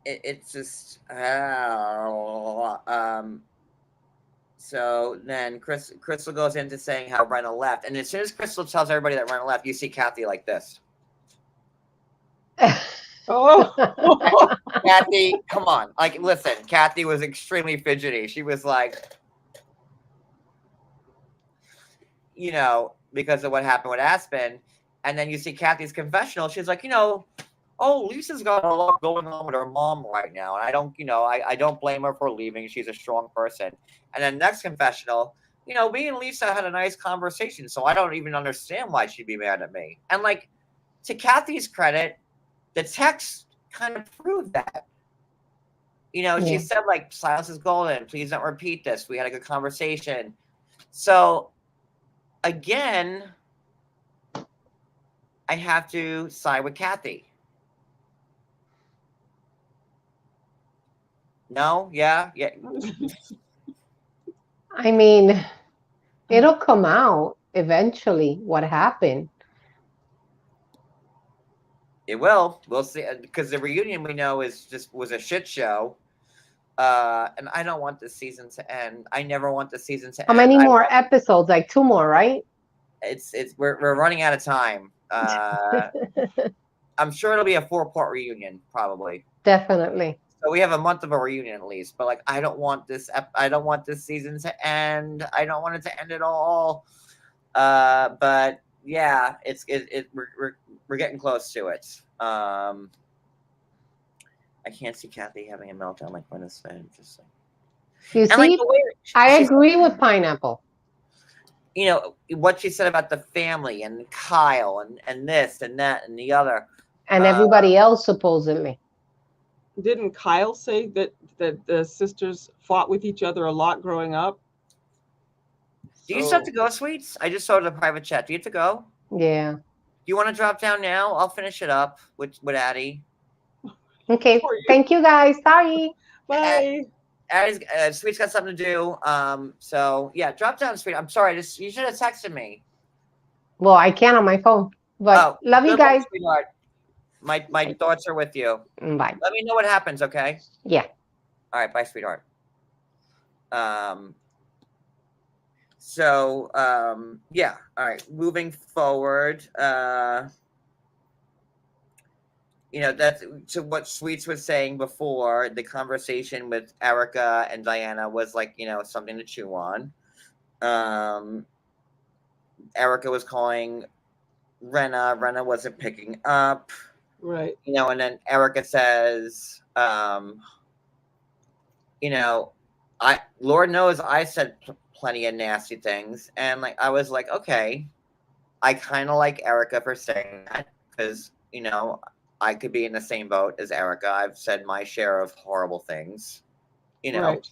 It's just so then Crystal goes into saying how Rinna left, and as soon as Crystal tells everybody that Rinna left, you see Kathy like this. Oh, Kathy, come on. Like, listen, Kathy was extremely fidgety. She was like, because of what happened with Aspen. And then you see Kathy's confessional. She's like, oh, Lisa's got a lot going on with her mom right now. And I don't, I don't blame her for leaving. She's a strong person. And then next confessional, me and Lisa had a nice conversation. So I don't even understand why she'd be mad at me. And like, to Kathy's credit, the text kind of proved that. She said like, silence is golden. Please don't repeat this. We had a good conversation. So again, I have to side with Kathy. No, yeah. I mean, it'll come out eventually what happened. It will. We'll see. Because the reunion we know was a shit show. And I don't want this season to end. I never want the season to How end. many more episodes? Like 2 more, right? We're running out of time. I'm sure it'll be a 4-part reunion, probably. Definitely. So we have a month of a reunion at least. But like, I don't want I don't want this season to end. I don't want it to end at all. But yeah, we're getting close to it. I can't see Kathy having a meltdown like Rinna said. Just like, You and like see, the way I she agree with Pineapple. you know what she said about the family and Kyle and this and that and the other. And everybody else, supposedly. Didn't Kyle say that the sisters fought with each other a lot growing up? Do you still have to go, Sweets? I just saw it in the private chat. Do you have to go? Yeah. Do you want to drop down now? I'll finish it up with Addie. Okay. Thank you, guys. Sorry. Bye. Addie's Sweet's got something to do. So yeah, drop down, Sweet. I'm sorry. You should have texted me. Well, I can on my phone. But love you guys. Sweetheart. My thoughts are with you. Bye. Let me know what happens, okay? Yeah. All right, bye, sweetheart. So yeah, all right. Moving forward, that's to what Sweets was saying before. The conversation with Erica and Diana was like, something to chew on. Erica was calling Rinna. Rinna wasn't picking up. Right. And then Erica says, Lord knows I said plenty of nasty things. And like, I was like, okay, I kind of like Erica for saying that because, I could be in the same boat as Erica. I've said my share of horrible things, Right.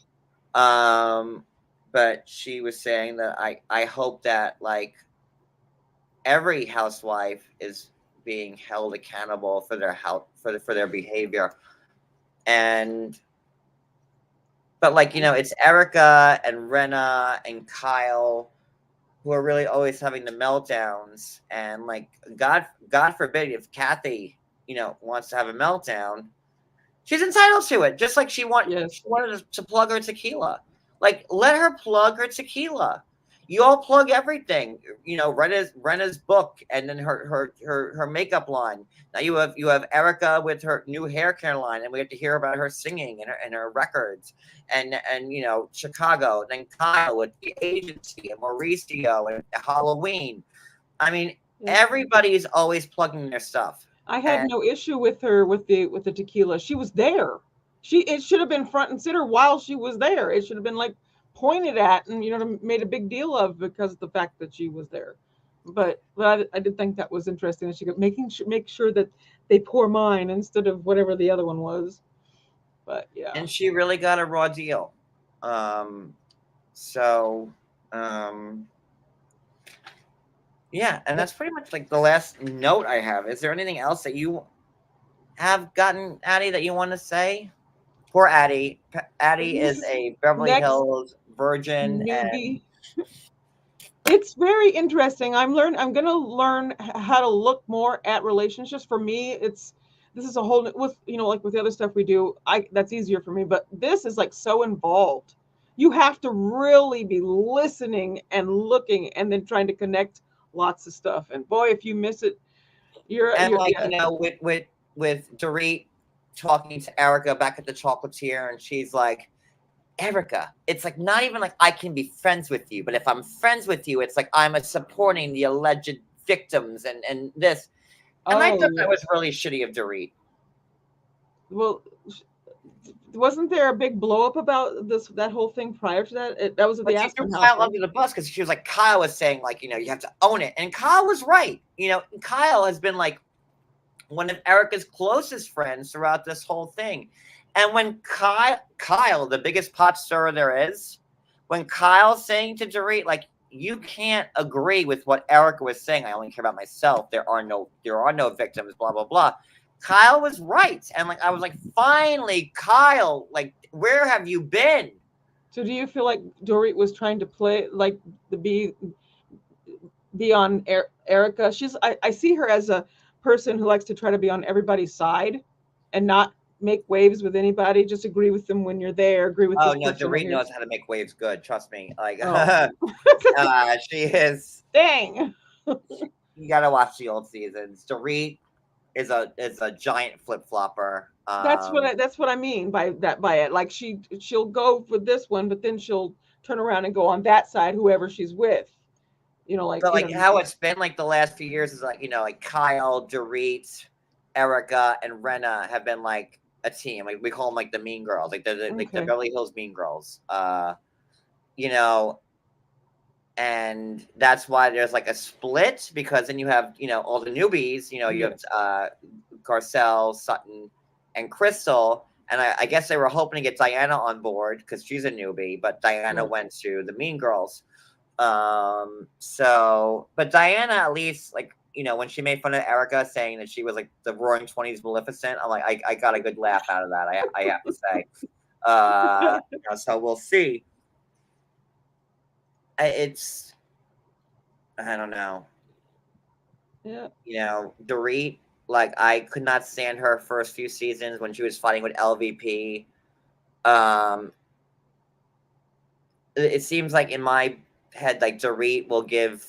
But she was saying that I hope that like every housewife is being held accountable for their for their behavior. But like, it's Erica and Rinna and Kyle who are really always having the meltdowns. And like, God forbid if Kathy, wants to have a meltdown, she's entitled to it. Just like she wanted to plug her tequila. Like, let her plug her tequila. You all plug everything. Renna's book and then her makeup line. Now you have Erica with her new hair care line, and we have to hear about her singing and her records, and Chicago. And then Kyle with the agency and Mauricio and Halloween. I mean, everybody's always plugging their stuff. I had no issue with her with the tequila. She was there. It should have been front and center while she was there. It should have been like pointed at and made a big deal of because of the fact that she was there. But I did think that was interesting that she could make sure that they pour mine instead of whatever the other one was. But yeah. And she really got a raw deal. Yeah, and that's pretty much like the last note I have. Is there anything else that you have gotten, Addie, that you want to say? Poor Addie. Addie is a Beverly Hills virgin. And it's very interesting. I'm going to learn how to look more at relationships. For me, this is a whole with like with the other stuff we do. That's easier for me, but this is like so involved. You have to really be listening and looking, and then trying to connect lots of stuff. And boy, if you miss it, you're with Dorit talking to Erica back at the chocolatier, and she's like, Erica, it's like not even like I can be friends with you, but if I'm friends with you, it's like I'm supporting the alleged victims and this. And I thought that was really shitty of Dorit. Well, wasn't there a big blow up about that whole thing prior to that? That was at the Aspen house. Kyle under the bus because she was like, Kyle was saying like, you have to own it, and Kyle was right. Kyle has been like one of Erica's closest friends throughout this whole thing. And when Kyle, the biggest pot stirrer there is, when Kyle's saying to Dorit, like, you can't agree with what Erica was saying. I only care about myself. There are no victims, blah, blah, blah. Kyle was right. And like I was like, finally, Kyle, like, where have you been? So do you feel like Dorit was trying to play like the be on Erica? I see her as a person who likes to try to be on everybody's side and not make waves with anybody. Just agree with them when you're there. Agree with Oh this no, person when Dorit you're. knows how to make waves good. Trust me. Like Oh, she is. dang. You gotta watch the old seasons. Dorit is a giant flip flopper. That's what I mean by that by it. Like she'll go for this one, but then she'll turn around and go on that side, whoever she's with. Like But like how it's been like the last few years is like, like Kyle, Dorit, Erica, and Rinna have been like a team. Like we call them like the Mean Girls, like like the Okay. Beverly Hills Mean Girls. You know, and that's why there's like a split, because then you have all the newbies. You have Garcelle, Sutton, and Crystal. And I guess they were hoping to get Diana on board because she's a newbie, but Diana Right. went to the Mean Girls. But Diana, at least, like, when she made fun of Erica saying that she was like the Roaring Twenties Maleficent, I'm like, I got a good laugh out of that. I have to say. So we'll see. I don't know. Yeah. Dorit, like, I could not stand her first few seasons when she was fighting with LVP. It seems like in my head, like, Dorit will give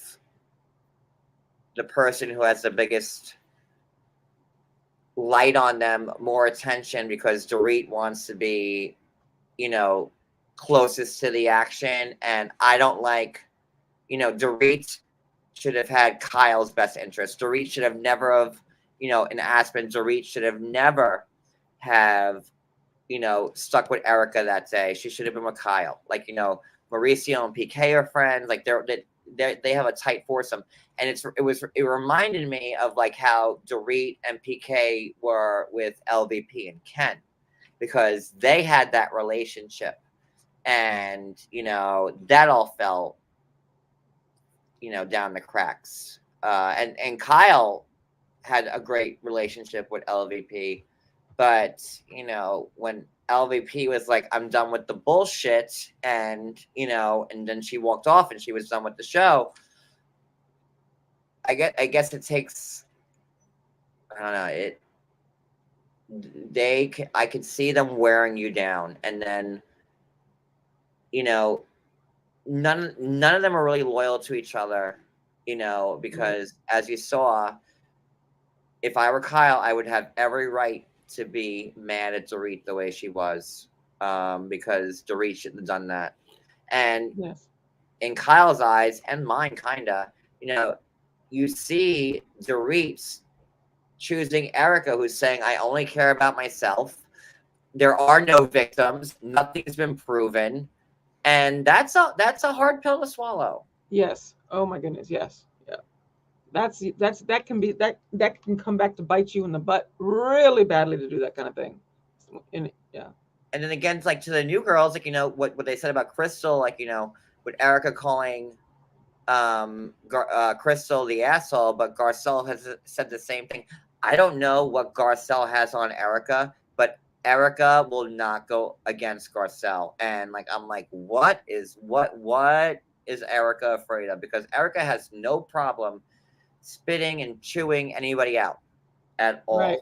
the person who has the biggest light on them more attention because Dorit wants to be, closest to the action. And I don't like, Dorit should have had Kyle's best interest. Dorit should have never have, in Aspen, Dorit should have never have, stuck with Erica that day. She should have been with Kyle. Like, Mauricio and PK are friends. Like they have a tight foursome. And it reminded me of like how Dorit and PK were with LVP and Ken, because they had that relationship. And, that all fell, down the cracks. And Kyle had a great relationship with LVP, but when LVP was like, "I'm done with the bullshit," and and then she walked off and she was done with the show. I guess it takes. I don't know. I could see them wearing you down, and then none of them are really loyal to each other, because as you saw, if I were Kyle, I would have every right to be mad at Dorit the way she was, because Dorit shouldn't have done that. And in Kyle's eyes and mine, kinda, you see Dorit choosing Erica, who's saying, "I only care about myself. There are no victims. Nothing's been proven." And that's a hard pill to swallow. Yes. Oh my goodness. Yes. Yeah. That can come back to bite you in the butt really badly to do that kind of thing. Yeah. And then again, like, to the new girls, like, what they said about Crystal, like, with Erica calling Crystal the asshole, but Garcelle has said the same thing. I don't know what Garcelle has on Erica, but Erica will not go against Garcelle. And like, I'm like, what is Erica afraid of? Because Erica has no problem spitting and chewing anybody out at all. Right.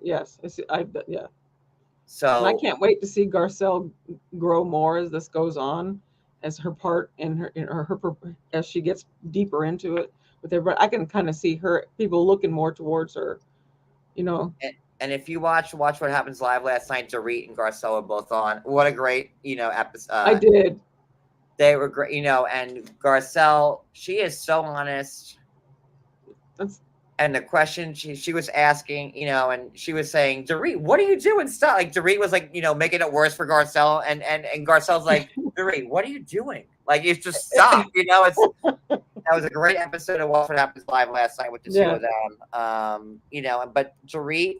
Yes. Yeah. So And I can't wait to see Garcelle grow more as this goes on, as her part as she gets deeper into it with everybody. I can kind of see people looking more towards her. And if you watch What Happens Live last night, Dorit and Garcelle were both on. What a great, episode. I did. They were great, and Garcelle, she is so honest. And the question she was asking, and she was saying, "Dorit, what are you doing?" Stop. Like, Dorit was like, making it worse for Garcelle, and Garcelle's like, "Dorit, what are you doing? Like, you just stop." That was a great episode of What Happens Live last night with the two of them. But Dorit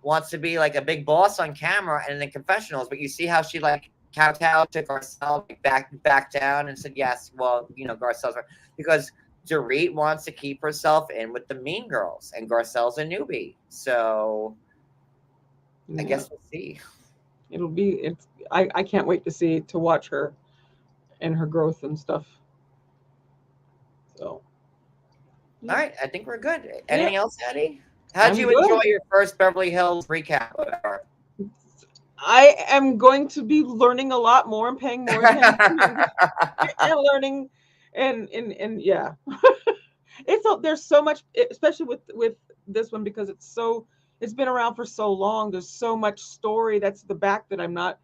wants to be like a big boss on camera and in the confessionals, but you see how she like kowtowed to Garcelle, like back down and said, "Yes, well, Garcelle's right," because Dorit wants to keep herself in with the Mean Girls, and Garcelle's a newbie. So, I guess we'll see. I can't wait to watch her and her growth and stuff. So. All right, I think we're good. Yeah. Anything else, Eddie? How'd I'm you good. enjoy your first Beverly Hills recap? Whatever. I am going to be learning a lot more and paying more attention and learning and yeah. There's so much, especially with this one, because it's been around for so long. There's so much story that's the back that I'm not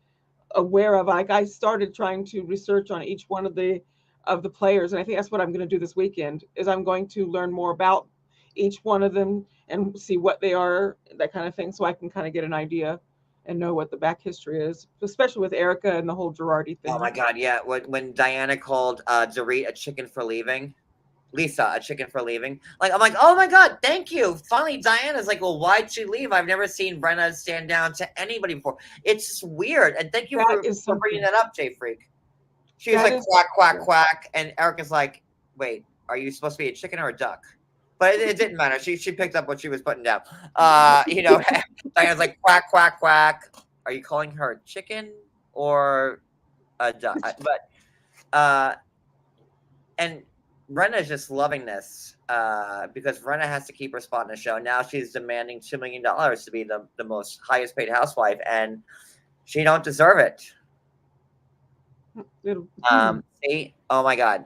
aware of. Like, I started trying to research on each one of the players, and I think that's what I'm going to do this weekend. Is I'm going to learn more about each one of them and see what they are, that kind of thing, so I can kind of get an idea and know what the back history is, especially with Erica and the whole Girardi thing. Oh my God, yeah. When Diana called Dorit a chicken for leaving, Lisa a chicken for leaving. Like, I'm like, oh my God, thank you. Finally, Diana's like, well, why'd she leave? I've never seen Rinna stand down to anybody before. It's just weird. And thank you for bringing that up, Jay Freak. She was like, quack, quack, quack. And Erica's like, wait, are you supposed to be a chicken or a duck? But it didn't matter. She picked up what she was putting down. Diana's like, quack, quack, quack. Are you calling her a chicken or a duck? And Rinna's just loving this because Rinna has to keep her spot in the show. Now she's demanding $2 million to be the most highest paid housewife, and she don't deserve it. See? Oh my God.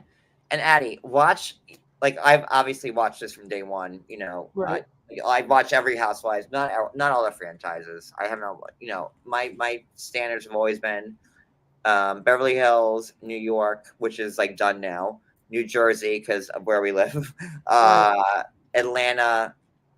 And Addie, watch. Like, I've obviously watched this from day one. Right. I watch every Housewives, not all the franchises. I have no. My standards have always been Beverly Hills, New York, which is like done now. New Jersey, because of where we live. Atlanta,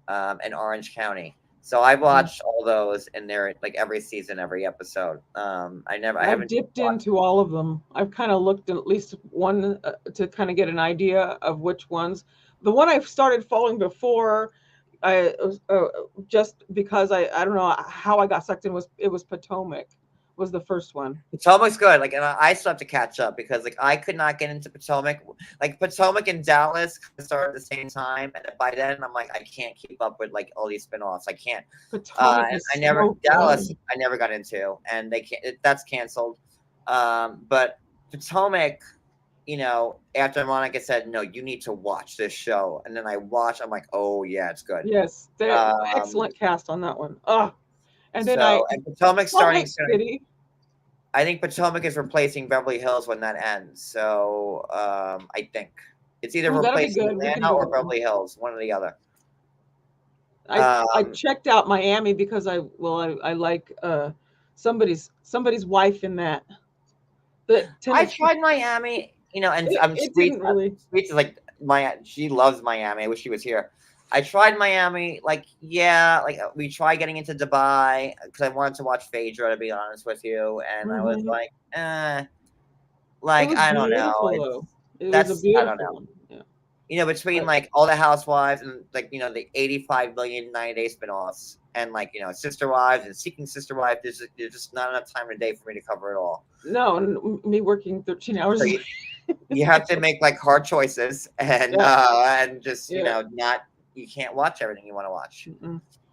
and Orange County. So I've watched all those, and they're like every season, every episode. I've dipped into all of them. I've kind of looked at least one to kind of get an idea of which ones. The one I've started following before, just because I don't know how I got sucked in, was Potomac. Was the first one. Potomac's good. Like, and I still have to catch up because like I could not get into Potomac. Like Potomac and Dallas started at the same time, and by then I'm like I can't keep up with like all these spinoffs. I can't. Dallas I never got into, and they can't. That's canceled. But Potomac, after Monica said no, you need to watch this show, and then I watch. I'm like, oh yeah, it's good. Yes, excellent cast on that one. And then and Potomac's starting City. I think Potomac is replacing Beverly Hills when that ends. So I think it's either replacing Atlanta or Beverly Hills, one or the other. I checked out Miami because I like somebody's wife in that. I tried Miami, and Sweet is like she loves Miami. I wish she was here. I tried Miami, we tried getting into Dubai because I wanted to watch Phaedra, to be honest with you, and I was like, I don't know. That's a beautiful I don't know. one. Yeah. Between like all the Housewives and the 85 million 90-day spinoffs and Sister Wives and Seeking Sister Wife, there's just not enough time in a day for me to cover it all. No, and me working 13 hours. So you have to make hard choices and just not. You can't watch everything you want to watch.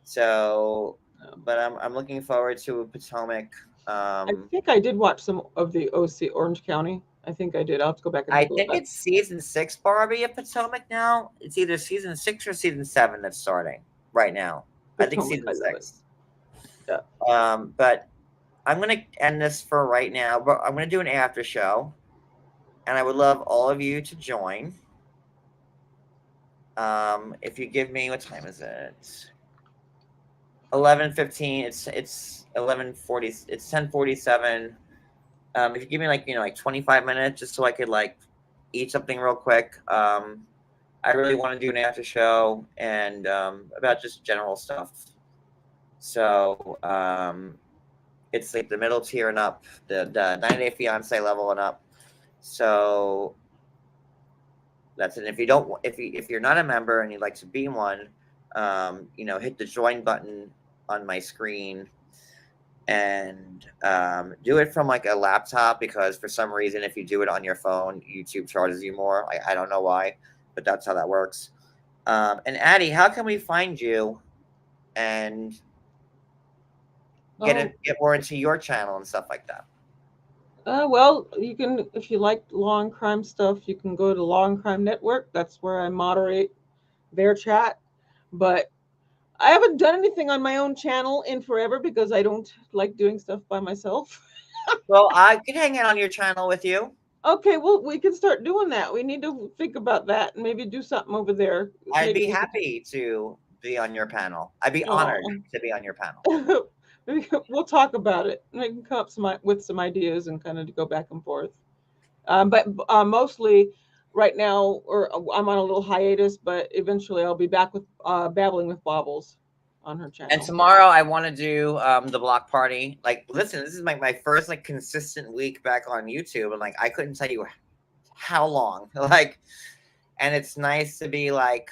So, but I'm looking forward to Potomac. I think I did watch some of the OC Orange County. I think I did. I'll have to go back and I think it's season 6, Barbie, of Potomac now. It's either season 6 or season 7 that's starting right now. Potomac, I think season 6. Yeah. But I'm gonna end this for right now. But I'm gonna do an after show, and I would love all of you to join. If you give me, what time is it? 11:15. It's 11:40. It's 10:47. If you give me 25 minutes, just so I could eat something real quick. I really want to do an after show and about just general stuff. So it's like the middle tier and up, the 90-day fiance level and up. So that's it. If you're not a member and you'd like to be one, hit the join button on my screen and do it from a laptop, because for some reason, if you do it on your phone, YouTube charges you more. I don't know why, but that's how that works. And Addie, how can we find you and get more into your channel and stuff like that? Well, you can, if you like law and crime stuff, you can go to Law and Crime Network. That's where I moderate their chat. But I haven't done anything on my own channel in forever because I don't like doing stuff by myself. Well, I could hang out on your channel with you. Okay, well, we can start doing that. We need to think about that and maybe do something over there. I'd Maybe be we could- happy to be on your panel. I'd be Oh. honored to be on your panel. We'll talk about it. We can come up with some ideas and kind of go back and forth. But mostly right now, or I'm on a little hiatus, but eventually I'll be back with Babbling with Baubles on her channel. And tomorrow I want to do the block party. Like, listen, this is my first like consistent week back on YouTube, and like I couldn't tell you how long. Like, and it's nice to be like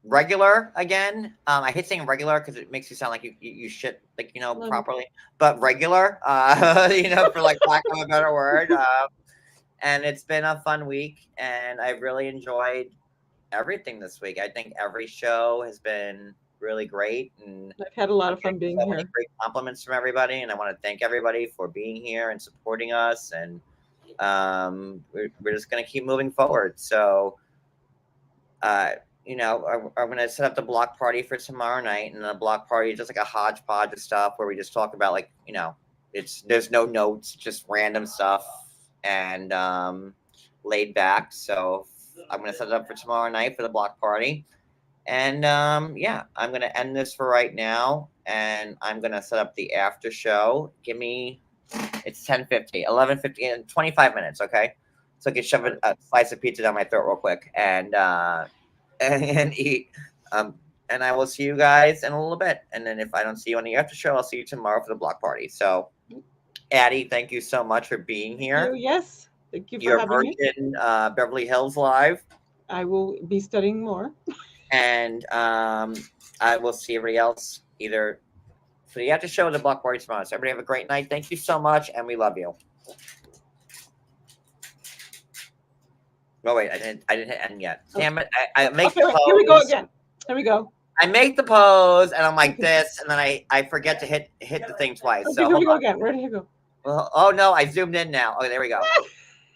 regular again. I hate saying regular because it makes you sound like you shit like properly, but regular. For like lack of a better word. And it's been a fun week, and I've really enjoyed everything this week. I think every show has been really great, and I've had a lot of fun being so here. many great compliments from everybody, and I want to thank everybody for being here and supporting us. And we're just gonna keep moving forward. So, I'm gonna set up the block party for tomorrow night, and the block party is just like a hodgepodge of stuff where we just talk about there's no notes, just random stuff and laid back. So I'm gonna set it up for tomorrow night for the block party, and I'm gonna end this for right now, and I'm gonna set up the after show. It's 10:50, 11:50, and 25 minutes. Okay, so I can shove a slice of pizza down my throat real quick and eat. And I will see you guys in a little bit. And then if I don't see you on the after show, I'll see you tomorrow for the block party. So, Addie, thank you so much for being here. Yes, thank you for Your having me. Virgin Beverly Hills Live. I will be studying more. And I will see everybody else either for the after show or the block party tomorrow. So everybody have a great night. Thank you so much, and we love you. Oh wait, I didn't hit end yet. Damn it! I make the pose. Here we go again. Here we go. I make the pose, and I'm like this, and then I forget to hit the thing twice. Okay, So here we hold go on. again. Ready to go. Well, oh no, I zoomed in now. Okay, there we go.